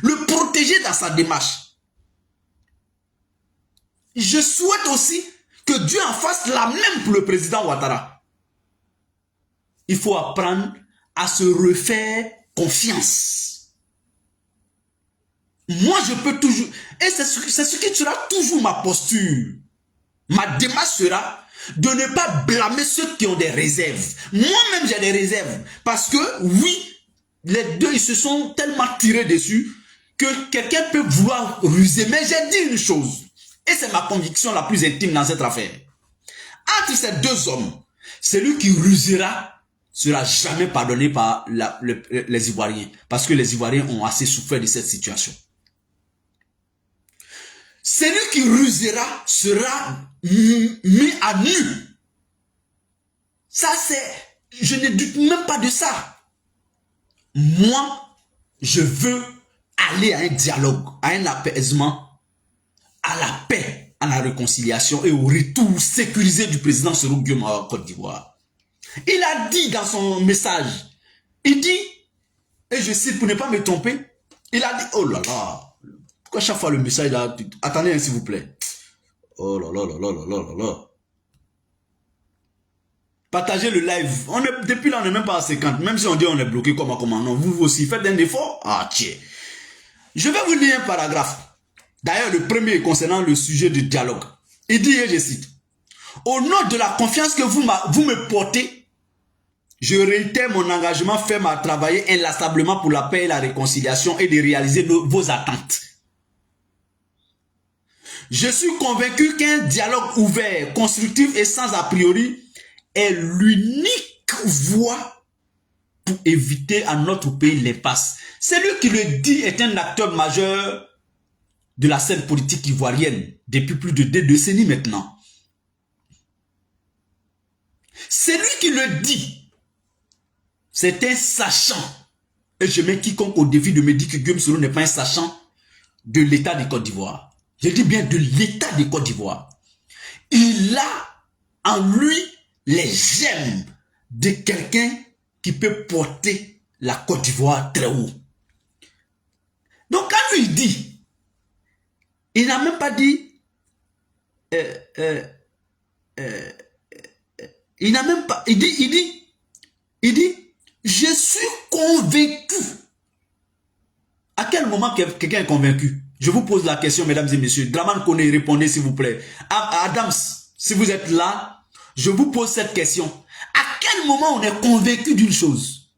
Le protéger dans sa démarche. Je souhaite aussi que Dieu en fasse la même pour le président Ouattara. Il faut apprendre à se refaire confiance. Moi, je peux toujours... Et c'est ce qui sera toujours ma posture. Ma démarche sera de ne pas blâmer ceux qui ont des réserves. Moi-même, j'ai des réserves. Parce que, oui, les deux, ils se sont tellement tirés dessus que quelqu'un peut vouloir ruser. Mais j'ai dit une chose. Et c'est ma conviction la plus intime dans cette affaire. Entre ces deux hommes, celui qui rusera sera jamais pardonné par les Ivoiriens. Parce que les Ivoiriens ont assez souffert de cette situation. Celui qui rusera sera mis à nu. Ça c'est... Je ne doute même pas de ça. Moi, je veux aller à un dialogue, à un apaisement, à la paix, à la réconciliation et au retour sécurisé du président Soro Guillaume en Côte d'Ivoire. Il a dit dans son message, il dit, et je cite pour ne pas me tromper, il a dit, oh là là, pourquoi chaque fois le message là, attendez s'il vous plaît. Oh là là là là là là là. Partagez le live. Depuis là, on n'est même pas à 50. Même si on dit on est bloqué comme un commandant. Vous aussi, faites un effort. Ah tiens. Je vais vous lire un paragraphe. D'ailleurs, le premier concernant le sujet du dialogue. Il dit, et je cite, au nom de la confiance que vous me portez, je réitère mon engagement ferme à travailler inlassablement pour la paix et la réconciliation et de réaliser vos attentes. Je suis convaincu qu'un dialogue ouvert, constructif et sans a priori est l'unique voie pour éviter à notre pays l'impasse. Celui qui le dit est un acteur majeur de la scène politique ivoirienne depuis plus de 2 décennies maintenant. Celui qui le dit, c'est un sachant. Et je mets quiconque au défi de me dire que Guillaume Soro n'est pas un sachant de l'État de Côte d'Ivoire. Je dis bien de l'État de Côte d'Ivoire. Il a en lui les gemmes de quelqu'un qui peut porter la Côte d'Ivoire très haut. Donc quand lui dit, il n'a même pas dit, il n'a même pas, il dit, je suis convaincu. À quel moment quelqu'un est convaincu? Je vous pose la question, mesdames et messieurs. Draman Kone, répondez s'il vous plaît. Adams, si vous êtes là, je vous pose cette question. À quel moment on est convaincu d'une chose?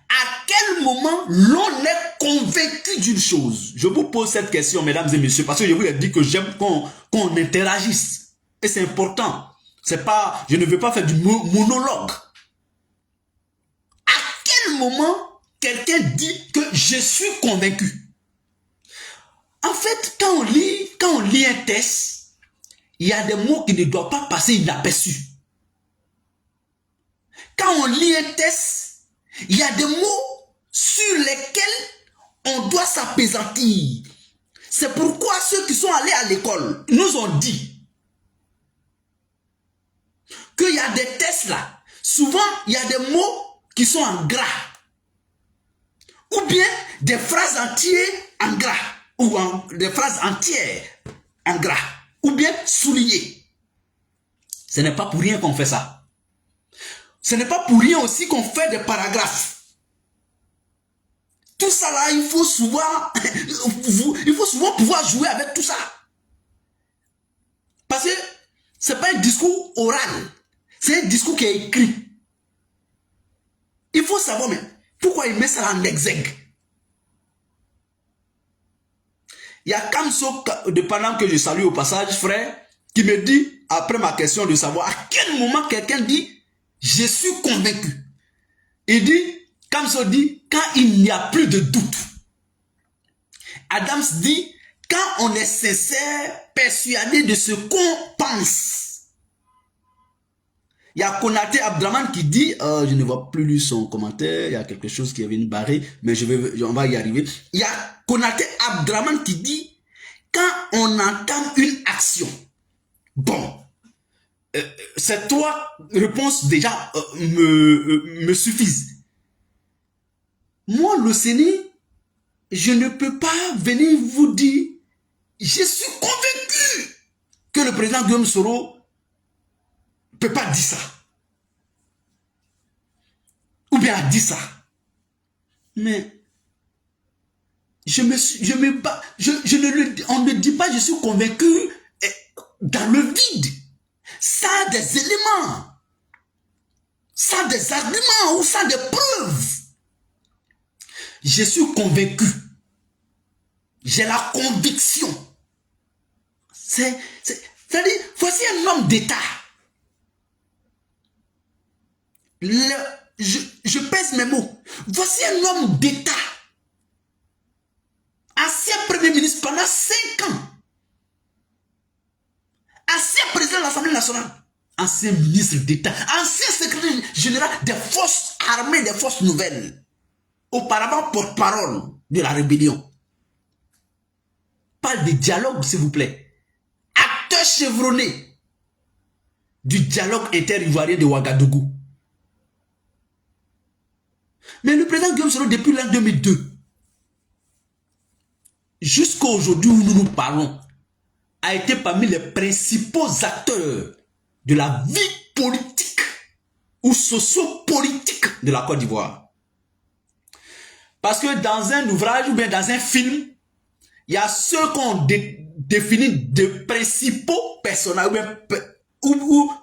À quel moment l'on est convaincu d'une chose? Je vous pose cette question, mesdames et messieurs, parce que je vous ai dit que j'aime qu'on interagisse. Et c'est important. C'est pas, je ne veux pas faire du monologue. À quel moment quelqu'un dit que je suis convaincu? En fait, quand on lit un texte, il y a des mots qui ne doivent pas passer inaperçus. Quand on lit un texte, il y a des mots sur lesquels on doit s'appesantir. C'est pourquoi ceux qui sont allés à l'école nous ont dit qu'il y a des textes là. Souvent, il y a des mots qui sont en gras. Ou bien des phrases entières en gras. Ou des phrases entières en gras. Ou bien soulignées. Ce n'est pas pour rien qu'on fait ça. Ce n'est pas pour rien aussi qu'on fait des paragraphes. Tout ça là, il faut souvent pouvoir jouer avec tout ça. Parce que ce n'est pas un discours oral. C'est un discours qui est écrit. Il faut savoir, mais pourquoi il met ça en exergue? Il y a Kamso de Paname que je salue au passage, frère, qui me dit, après ma question de savoir à quel moment quelqu'un dit, je suis convaincu. Il dit, Kamso dit, quand il n'y a plus de doute. Adams dit, quand on est sincère, persuadé de ce qu'on pense. Il y a Konaté Abdraman qui dit, je ne vois plus lu son commentaire, il y a quelque chose qui est venu barrer, mais on va y arriver. Il y a Konaté Abdraman qui dit, quand on entame une action, bon, ces trois réponses déjà me suffisent. Moi, le Séné, je ne peux pas venir vous dire, je suis convaincu que le président Guillaume Soro ne peut pas dire ça. Ou bien a dit ça. Mais on ne dit pas je suis convaincu dans le vide. Ça a des éléments. Ça a des arguments ou ça a des preuves. Je suis convaincu. J'ai la conviction. C'est-à-dire, voici un homme d'État. Je pèse mes mots. Voici un homme d'État. Ancien Premier ministre pendant 5 ans. Ancien président de l'Assemblée nationale. Ancien ministre d'État. Ancien secrétaire général des forces armées, des forces nouvelles. Auparavant porte-parole de la rébellion. Parle de dialogue, s'il vous plaît. Acteur chevronné du dialogue inter-ivoirien de Ouagadougou. Mais le président Guillaume Soro, depuis l'an 2002, jusqu'à aujourd'hui où nous nous parlons, a été parmi les principaux acteurs de la vie politique ou socio-politique de la Côte d'Ivoire. Parce que dans un ouvrage ou bien dans un film, il y a ceux qu'on définit de principaux personnages ou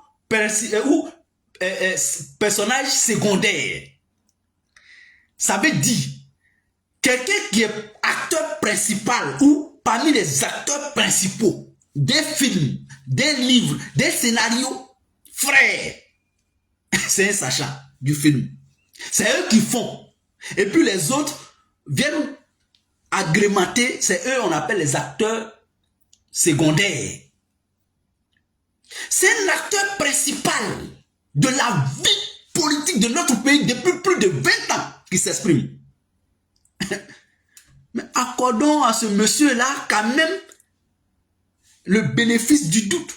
personnages secondaires. Ça veut dire quelqu'un qui est acteur principal ou parmi les acteurs principaux des films, des livres, des scénarios, frère, c'est un sachant du film. C'est eux qui font. Et puis les autres viennent agrémenter, c'est eux on appelle les acteurs secondaires. C'est un acteur principal de la vie politique de notre pays depuis plus de 20 ans qui s'exprime. Mais accordons à ce monsieur-là quand même le bénéfice du doute.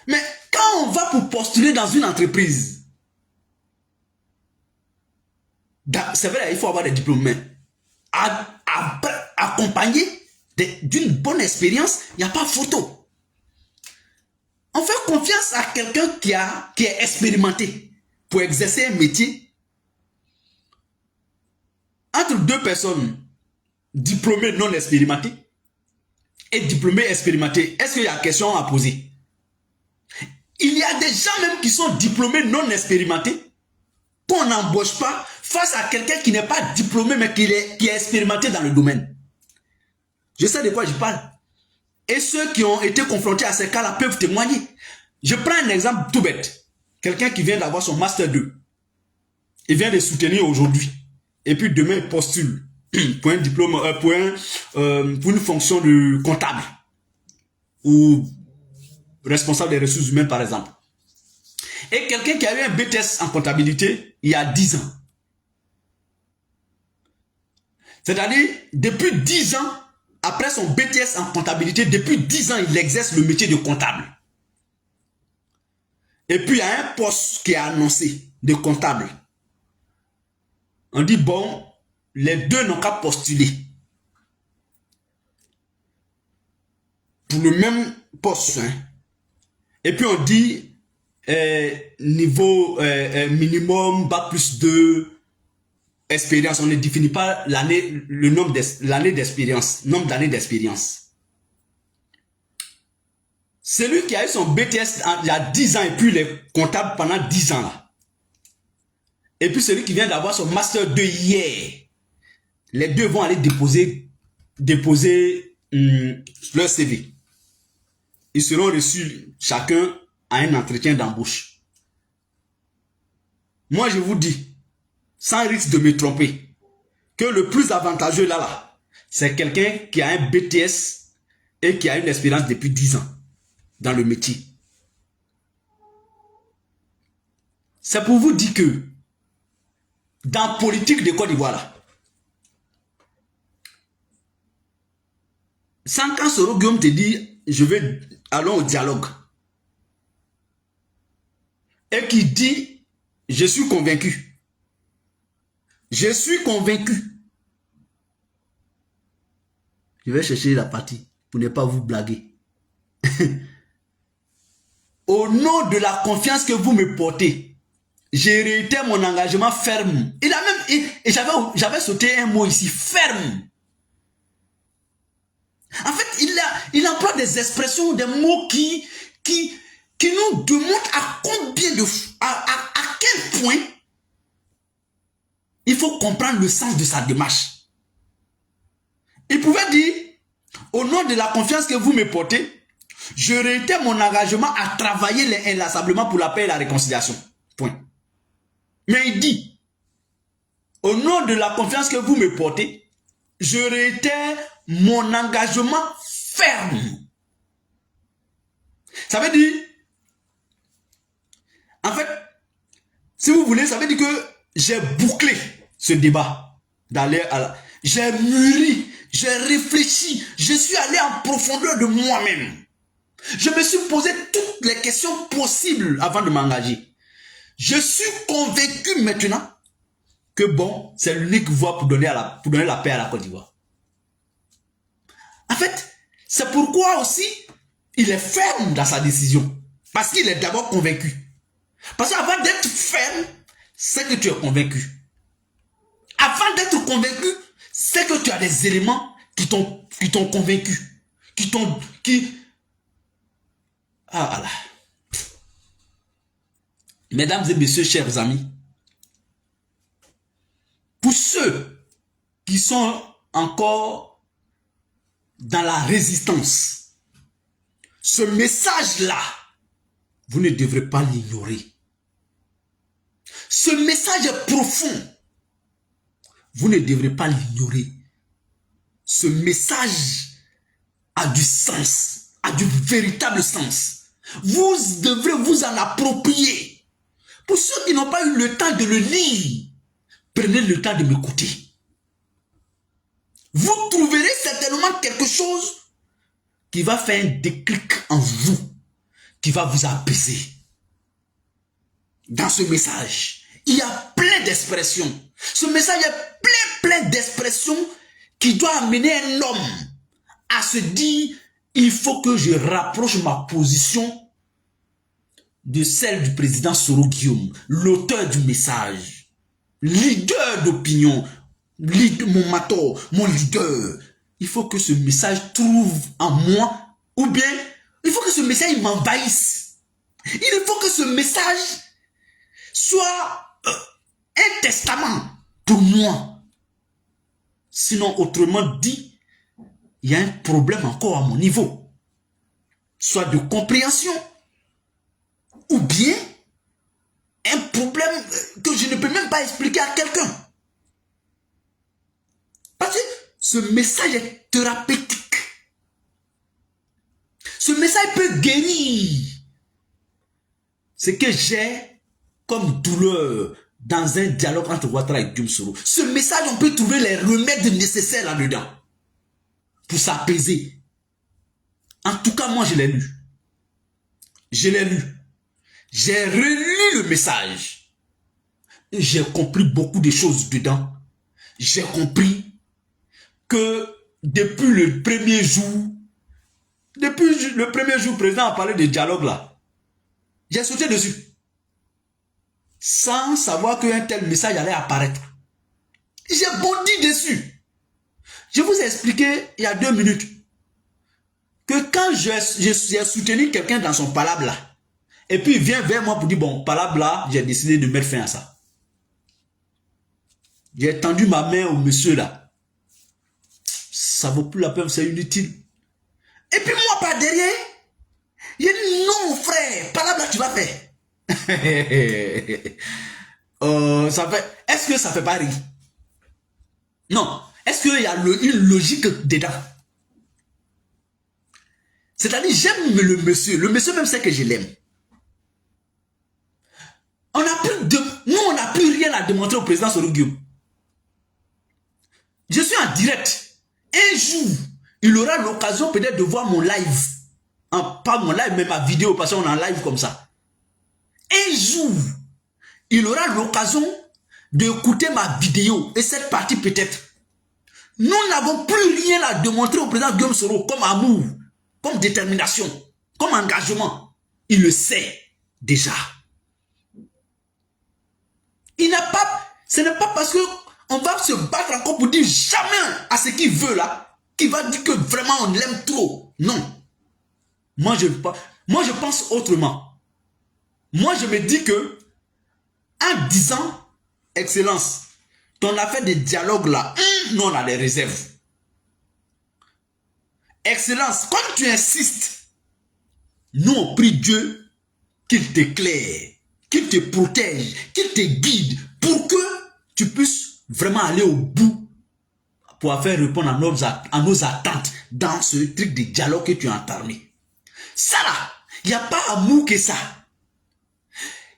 Mais quand on va pour postuler dans une entreprise, c'est vrai, il faut avoir des diplômes, mais accompagné d'une bonne expérience, il n'y a pas photo. On fait confiance à quelqu'un qui est expérimenté pour exercer un métier. Entre deux personnes diplômées non expérimentées et diplômées expérimentées, est-ce qu'il y a question à poser? Il y a des gens même qui sont diplômés non expérimentés qu'on n'embauche pas face à quelqu'un qui n'est pas diplômé mais qui est expérimenté dans le domaine. Je sais de quoi je parle. Et ceux qui ont été confrontés à ces cas-là peuvent témoigner. Je prends un exemple tout bête. Quelqu'un qui vient d'avoir son Master 2. Il vient de soutenir aujourd'hui. Et puis demain, il postule pour un diplôme, pour une fonction de comptable. Ou responsable des ressources humaines, par exemple. Et quelqu'un qui a eu un BTS en comptabilité il y a 10 ans. C'est-à-dire, depuis 10 ans, après son BTS en comptabilité, depuis 10 ans, il exerce le métier de comptable. Et puis, il y a un poste qui est annoncé de comptable. On dit, bon, les deux n'ont qu'à postuler. Pour le même poste. Hein. Et puis on dit niveau minimum, bac plus 2, expérience. On ne définit pas l'année, le nombre l'année d'expérience, nombre d'années d'expérience. Celui qui a eu son BTS il y a 10 ans et puis il est comptable pendant 10 ans là. Et puis celui qui vient d'avoir son master 2 hier, les deux vont aller déposer leur CV. Ils seront reçus chacun à un entretien d'embauche. Moi, je vous dis, sans risque de me tromper, que le plus avantageux là, c'est quelqu'un qui a un BTS et qui a une expérience depuis 10 ans dans le métier. C'est pour vous dire que dans la politique de Côte d'Ivoire, là, sans quand Soro Guillaume te dit, allons au dialogue, et qui dit, je suis convaincu. Je suis convaincu. Je vais chercher la partie pour ne pas vous blaguer. Au nom de la confiance que vous me portez, j'ai réitéré mon engagement ferme. Il a même, et j'avais sauté un mot ici, ferme. En fait, il emploie des expressions, des mots qui nous démontrent à combien de, à quel point il faut comprendre le sens de sa démarche. Il pouvait dire, au nom de la confiance que vous me portez, je réitère mon engagement à travailler inlassablement pour la paix et la réconciliation. Point. Mais il dit, au nom de la confiance que vous me portez, je réitère mon engagement ferme. Ça veut dire, en fait, si vous voulez, ça veut dire que j'ai bouclé ce débat. J'ai mûri, j'ai réfléchi, je suis allé en profondeur de moi-même. Je me suis posé toutes les questions possibles avant de m'engager. Je suis convaincu maintenant que bon, c'est l'unique voie pour donner la paix à la Côte d'Ivoire. En fait, c'est pourquoi aussi il est ferme dans sa décision. Parce qu'il est d'abord convaincu. Parce qu'avant d'être ferme, c'est que tu es convaincu. Avant d'être convaincu, c'est que tu as des éléments qui t'ont convaincu. Ah là. Mesdames et messieurs, chers amis, pour ceux qui sont encore dans la résistance, ce message-là, vous ne devrez pas l'ignorer. Ce message est profond. Vous ne devrez pas l'ignorer. Ce message a du sens, a du véritable sens. Vous devrez vous en approprier. Pour ceux qui n'ont pas eu le temps de le lire, prenez le temps de m'écouter. Vous trouverez certainement quelque chose qui va faire un déclic en vous, qui va vous apaiser. Dans ce message, il y a plein d'expressions. Ce message est plein d'expressions qui doit amener un homme à se dire, il faut que je rapproche ma position de celle du président Soro Guillaume, l'auteur du message, leader d'opinion, mon mentor, mon leader. Il faut que ce message trouve en moi, ou bien il faut que ce message m'envahisse. Il faut que ce message soit un testament pour moi. Sinon, autrement dit, il y a un problème encore à mon niveau. Soit de compréhension, ou bien un problème que je ne peux même pas expliquer à quelqu'un. Parce que ce message est thérapeutique. Ce message peut guérir ce que j'ai comme douleur dans un dialogue entre Ouattara et Guillaume Soro. Ce message, on peut trouver les remèdes nécessaires là-dedans pour s'apaiser. En tout cas, moi, je l'ai lu. Je l'ai lu. J'ai relu le message. Et j'ai compris beaucoup de choses dedans. J'ai compris que depuis le premier jour, le président a parlé de dialogue là. J'ai sauté dessus. Sans savoir qu'un tel message allait apparaître. J'ai bondi dessus. Je vous ai expliqué il y a 2 minutes que quand j'ai soutenu quelqu'un dans son palabre là, et puis il vient vers moi pour dire, bon, palabre là, j'ai décidé de mettre fin à ça. J'ai tendu ma main au monsieur là. Ça vaut plus la peine, c'est inutile. Et puis moi par derrière, j'ai dit, non frère, palabre là tu vas faire. Ça fait, est-ce que ça fait pas rire? Non. Est-ce qu'il y a une logique dedans? C'est-à-dire, j'aime le monsieur. Le monsieur même sait que je l'aime. Nous, on n'a plus rien à démontrer au président Soro Guillaume. Je suis en direct. Un jour, il aura l'occasion peut-être de voir mon live. Pas mon live, mais ma vidéo, parce qu'on est en live comme ça. Un jour, il aura l'occasion d'écouter ma vidéo. Et cette partie peut-être. Nous n'avons plus rien à démontrer au président Guillaume Soro comme amour, comme détermination, comme engagement. Il le sait déjà. Il n'a pas, ce n'est pas parce qu'on va se battre encore pour dire jamais à ce qu'il veut là, qu'il va dire que vraiment on l'aime trop. Non. Moi je pense autrement. Moi je me dis que en disant excellence, ton affaire de dialogue là, nous on a des réserves. Excellence, quand tu insistes, nous on prie Dieu qu'il t'éclaire, qu'il te protège, qu'il te guide pour que tu puisses vraiment aller au bout pour faire répondre à nos attentes dans ce truc de dialogue que tu as entamé. Ça là, il n'y a pas amour que ça.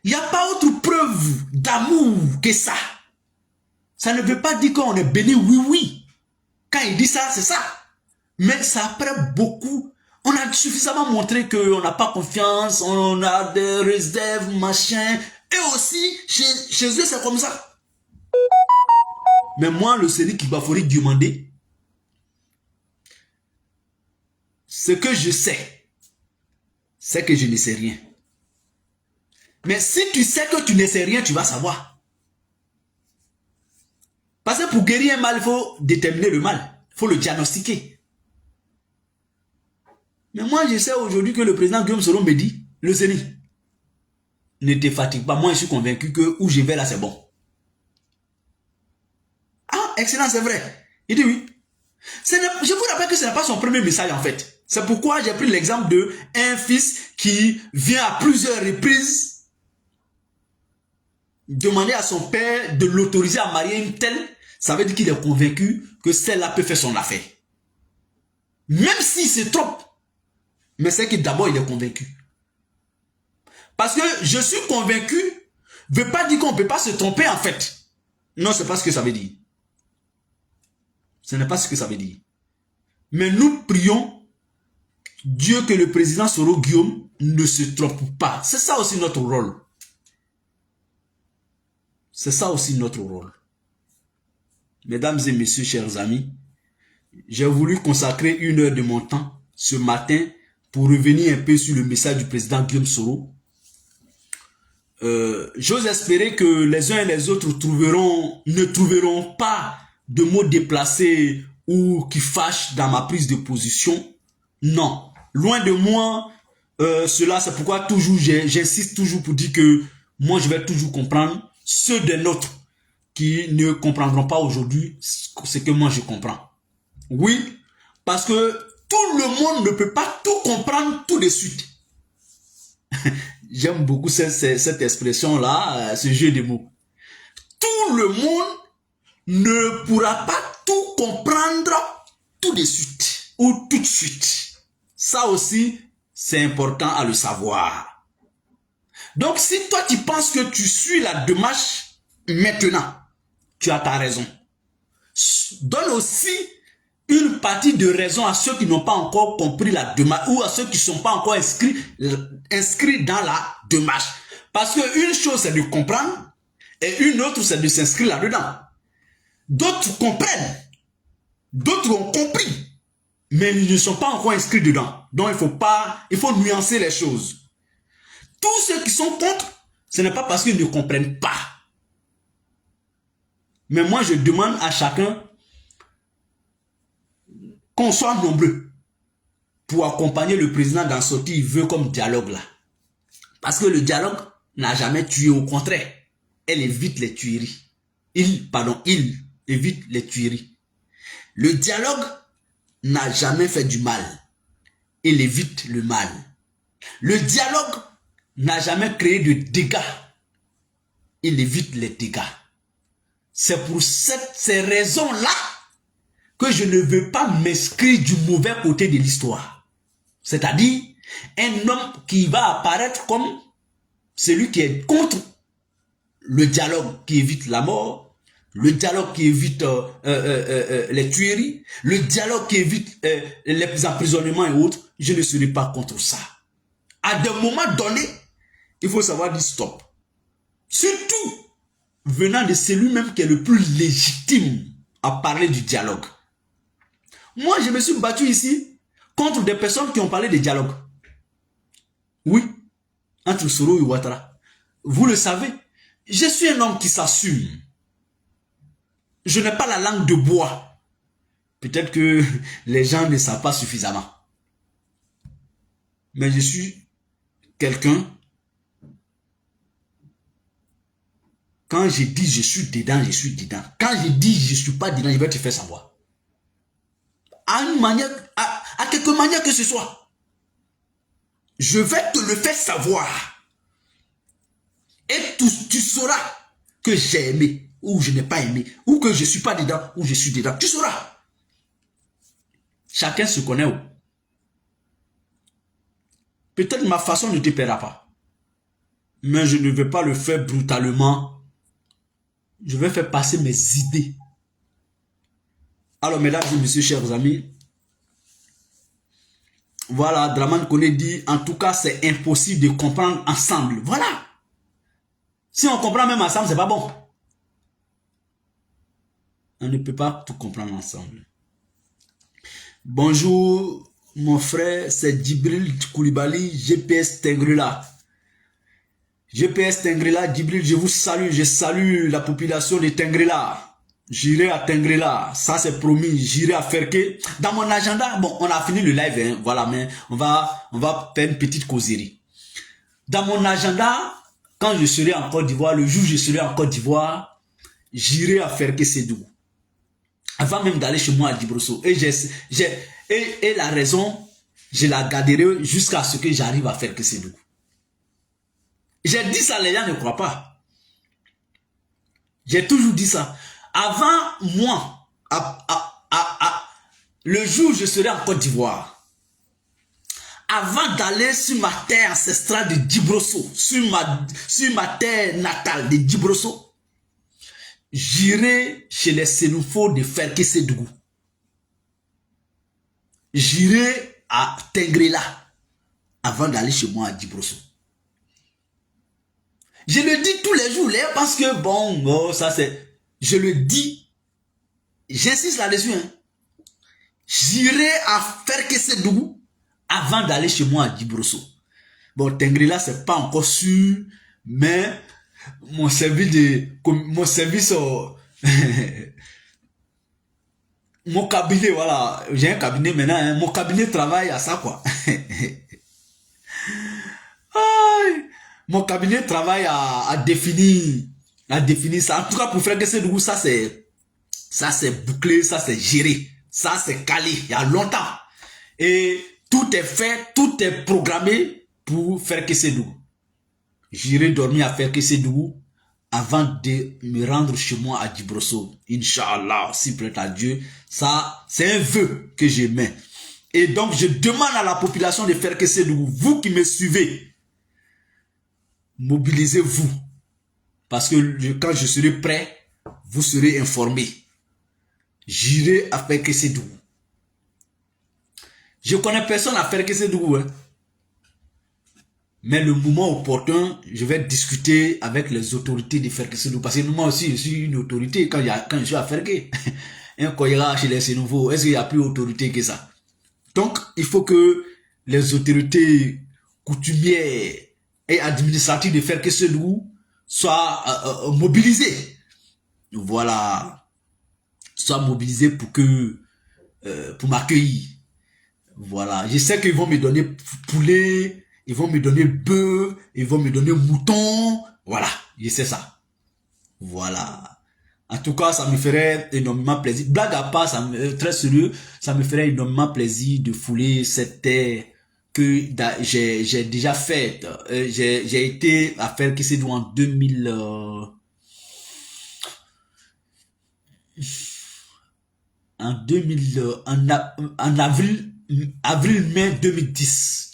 Il n'y a pas autre preuve d'amour que ça. Ça ne veut pas dire qu'on est béni, oui. Quand il dit ça, c'est ça. Mais ça après beaucoup. On a suffisamment montré qu'on n'a pas confiance, on a des réserves, machin. Et aussi, chez eux, c'est comme ça. Mais moi, le série qui va falloir demander, ce que je sais, c'est que je ne sais rien. Mais si tu sais que tu ne sais rien, tu vas savoir. Parce que pour guérir un mal, il faut déterminer le mal. Il faut le diagnostiquer. Mais moi, je sais aujourd'hui que le président Guillaume Soro me dit, le Séni, ne te fatigue pas. Moi, je suis convaincu que où je vais là, c'est bon. Ah, excellent, c'est vrai. Il dit oui. Je vous rappelle que ce n'est pas son premier message en fait. C'est pourquoi j'ai pris l'exemple de un fils qui vient à plusieurs reprises demander à son père de l'autoriser à marier une telle. Ça veut dire qu'il est convaincu que celle-là peut faire son affaire. Même s'il se trompe. Mais c'est que d'abord il est convaincu. Parce que je suis convaincu ne veut pas dire qu'on ne peut pas se tromper en fait. Non, c'est pas ce que ça veut dire. Ce n'est pas ce que ça veut dire. Mais nous prions Dieu que le président Soro Guillaume ne se trompe pas. C'est ça aussi notre rôle. C'est ça aussi notre rôle. Mesdames et messieurs, chers amis, j'ai voulu consacrer 1 heure de mon temps ce matin pour revenir un peu sur le message du président Guillaume Soro. J'ose espérer que les uns et les autres ne trouveront pas de mots déplacés ou qui fâchent dans ma prise de position. Non, loin de moi cela. C'est pourquoi toujours j'insiste toujours pour dire que moi je vais toujours comprendre ceux des nôtres qui ne comprendront pas aujourd'hui ce que moi je comprends. Oui, parce que tout le monde ne peut pas tout comprendre tout de suite. J'aime beaucoup cette expression-là, ce jeu de mots. Tout le monde ne pourra pas tout comprendre tout de suite ou tout de suite. Ça aussi, c'est important à le savoir. Donc, si toi, tu penses que tu suis la démarche maintenant, tu as ta raison. Donne aussi une partie de raison à ceux qui n'ont pas encore compris la démarche ou à ceux qui ne sont pas encore inscrits dans la démarche. Parce qu'une chose, c'est de comprendre et une autre, c'est de s'inscrire là-dedans. D'autres comprennent, d'autres ont compris, mais ils ne sont pas encore inscrits dedans. Donc, il faut nuancer les choses. Tous ceux qui sont contre, ce n'est pas parce qu'ils ne comprennent pas. Mais moi, je demande à chacun qu'on soit nombreux pour accompagner le président dans ce qu'il veut comme dialogue là. Parce que le dialogue n'a jamais tué, au contraire, elle évite les tueries. Il évite les tueries. Le dialogue n'a jamais fait du mal. Il évite le mal. Le dialogue n'a jamais créé de dégâts. Il évite les dégâts. C'est pour ces raisons-là que je ne veux pas m'inscrire du mauvais côté de l'histoire. C'est-à-dire, un homme qui va apparaître comme celui qui est contre le dialogue qui évite la mort, le dialogue qui évite les tueries, le dialogue qui évite les emprisonnements et autres. Je ne serai pas contre ça. À des moments donnés, il faut savoir dire stop. Surtout venant de celui-même qui est le plus légitime à parler du dialogue. Moi, je me suis battu ici contre des personnes qui ont parlé de dialogue. Oui, entre Soro et Ouattara. Vous le savez, je suis un homme qui s'assume. Je n'ai pas la langue de bois. Peut-être que les gens ne savent pas suffisamment. Mais je suis quelqu'un. Quand je dis je suis dedans, je suis dedans. Quand je dis je ne suis pas dedans, je vais te faire savoir. À une manière, à quelque manière que ce soit. Je vais te le faire savoir. Et tu sauras que j'ai aimé ou je n'ai pas aimé. Ou que je ne suis pas dedans ou je suis dedans. Tu sauras. Chacun se connaît. Peut-être ma façon ne te plaira pas. Mais je ne vais pas le faire brutalement. Je vais faire passer mes idées. Alors, mesdames et messieurs, chers amis, voilà, Dramane Kone dit, en tout cas, c'est impossible de comprendre ensemble. Voilà. Si on comprend même ensemble, c'est pas bon. On ne peut pas tout comprendre ensemble. Bonjour, mon frère, c'est Djibril Koulibaly, GPS Tengrela. GPS Tengrela, Djibril, je vous salue, je salue la population de Tengrela. J'irai à Tengrela, ça c'est promis, j'irai à Ferke. Dans mon agenda, bon, on a fini le live, hein, voilà, mais on va faire une petite causerie. Dans mon agenda, quand je serai en Côte d'Ivoire, le jour où je serai en Côte d'Ivoire, j'irai à Ferke Sédougou. Avant même d'aller chez moi à Djibrosso. Et la raison, je la garderai jusqu'à ce que j'arrive à Ferke Sédougou. J'ai dit ça, les gens ne croient pas. J'ai toujours dit ça. Avant moi, le jour où je serai en Côte d'Ivoire, avant d'aller sur ma terre ancestrale de Djibrosso, sur ma terre natale de Djibrosso, j'irai chez les Sénoufos de Ferke Sédougou. J'irai à Tengrela avant d'aller chez moi à Djibrosso. Je le dis tous les jours là parce que bon, oh, ça c'est... Je le dis, j'insiste là-dessus. Hein. J'irai à Ferke Sédougou avant d'aller chez moi à Djibrosso. Bon, Tengrela, c'est pas encore sûr, mais mon service mon cabinet, voilà, j'ai un cabinet maintenant, hein, mon cabinet travaille à ça, quoi. Mon cabinet travaille à définir ça. En tout cas, pour Ferke Sédougou, ça c'est bouclé, ça c'est géré, ça c'est calé, il y a longtemps. Et tout est fait, tout est programmé pour Ferke Sédougou. J'irai dormir à Ferke Sédougou avant de me rendre chez moi à Djibrosso. Inch'Allah, si plaît à Dieu. Ça, c'est un vœu que je mets. Et donc, je demande à la population de Ferke Sédougou, vous qui me suivez, mobilisez-vous. Parce que quand je serai prêt, vous serez informés. J'irai à Ferke Sédougou. Je connais personne à Ferke Sédougou. Hein. Mais le moment opportun, je vais discuter avec les autorités de Ferke Sédougou. Parce que moi aussi, je suis une autorité quand je suis à Ferke. Un Koyera chez les Sénouveaux, est-ce qu'il n'y a plus d'autorité que ça? Donc, il faut que les autorités coutumières et administratif de Ferkessédougou soit mobilisé. Voilà. Soit mobilisé pour m'accueillir. Voilà. Je sais qu'ils vont me donner poulet, ils vont me donner bœuf, ils vont me donner mouton. Voilà. Je sais ça. Voilà. En tout cas, ça me ferait énormément plaisir. Blague à part, très sérieux, ça me ferait énormément plaisir de fouler cette terre que j'ai déjà faite. J'ai été à Ferkessédougou en 2000... en 2000, en avril-mai 2010.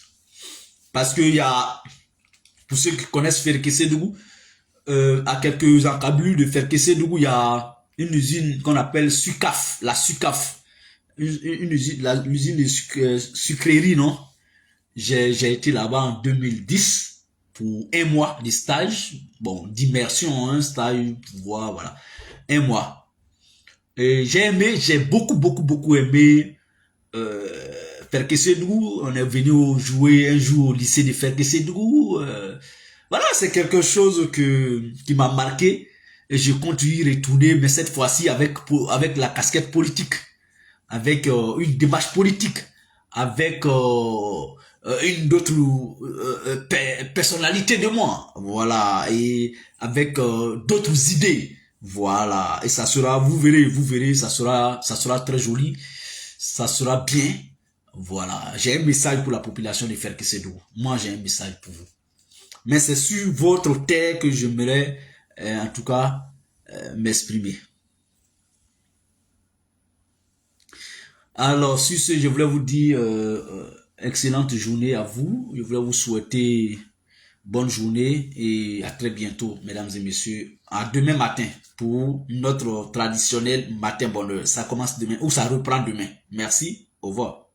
Parce qu'il y a, pour ceux qui connaissent Ferkessédougou, à quelques encablures de Ferkessédougou, il y a une usine qu'on appelle Sucaf, la Sucaf. Une usine, l'usine de sucrerie, non? J'ai été là-bas en 2010 pour un mois de stage. Bon, d'immersion, un stage, voilà. Un mois. J'ai aimé, j'ai beaucoup aimé Ferkessédougou. On est venu jouer un jour au lycée de Ferkessédougou. Voilà, c'est quelque chose qui m'a marqué et je compte y retourner, mais cette fois-ci avec la casquette politique, avec une démarche politique, avec une autre personnalité de moi, voilà, et avec d'autres idées, voilà, et ça sera, vous verrez, ça sera très joli, ça sera bien, voilà. J'ai un message pour la population de Ferkessédougou. Moi, j'ai un message pour vous. Mais c'est sur votre terre que j'aimerais, en tout cas, m'exprimer. Alors, sur ce, je voulais vous dire excellente journée à vous. Je voulais vous souhaiter bonne journée et à très bientôt, mesdames et messieurs. À demain matin pour notre traditionnel matin bonheur. Ça commence demain ou ça reprend demain. Merci, au revoir.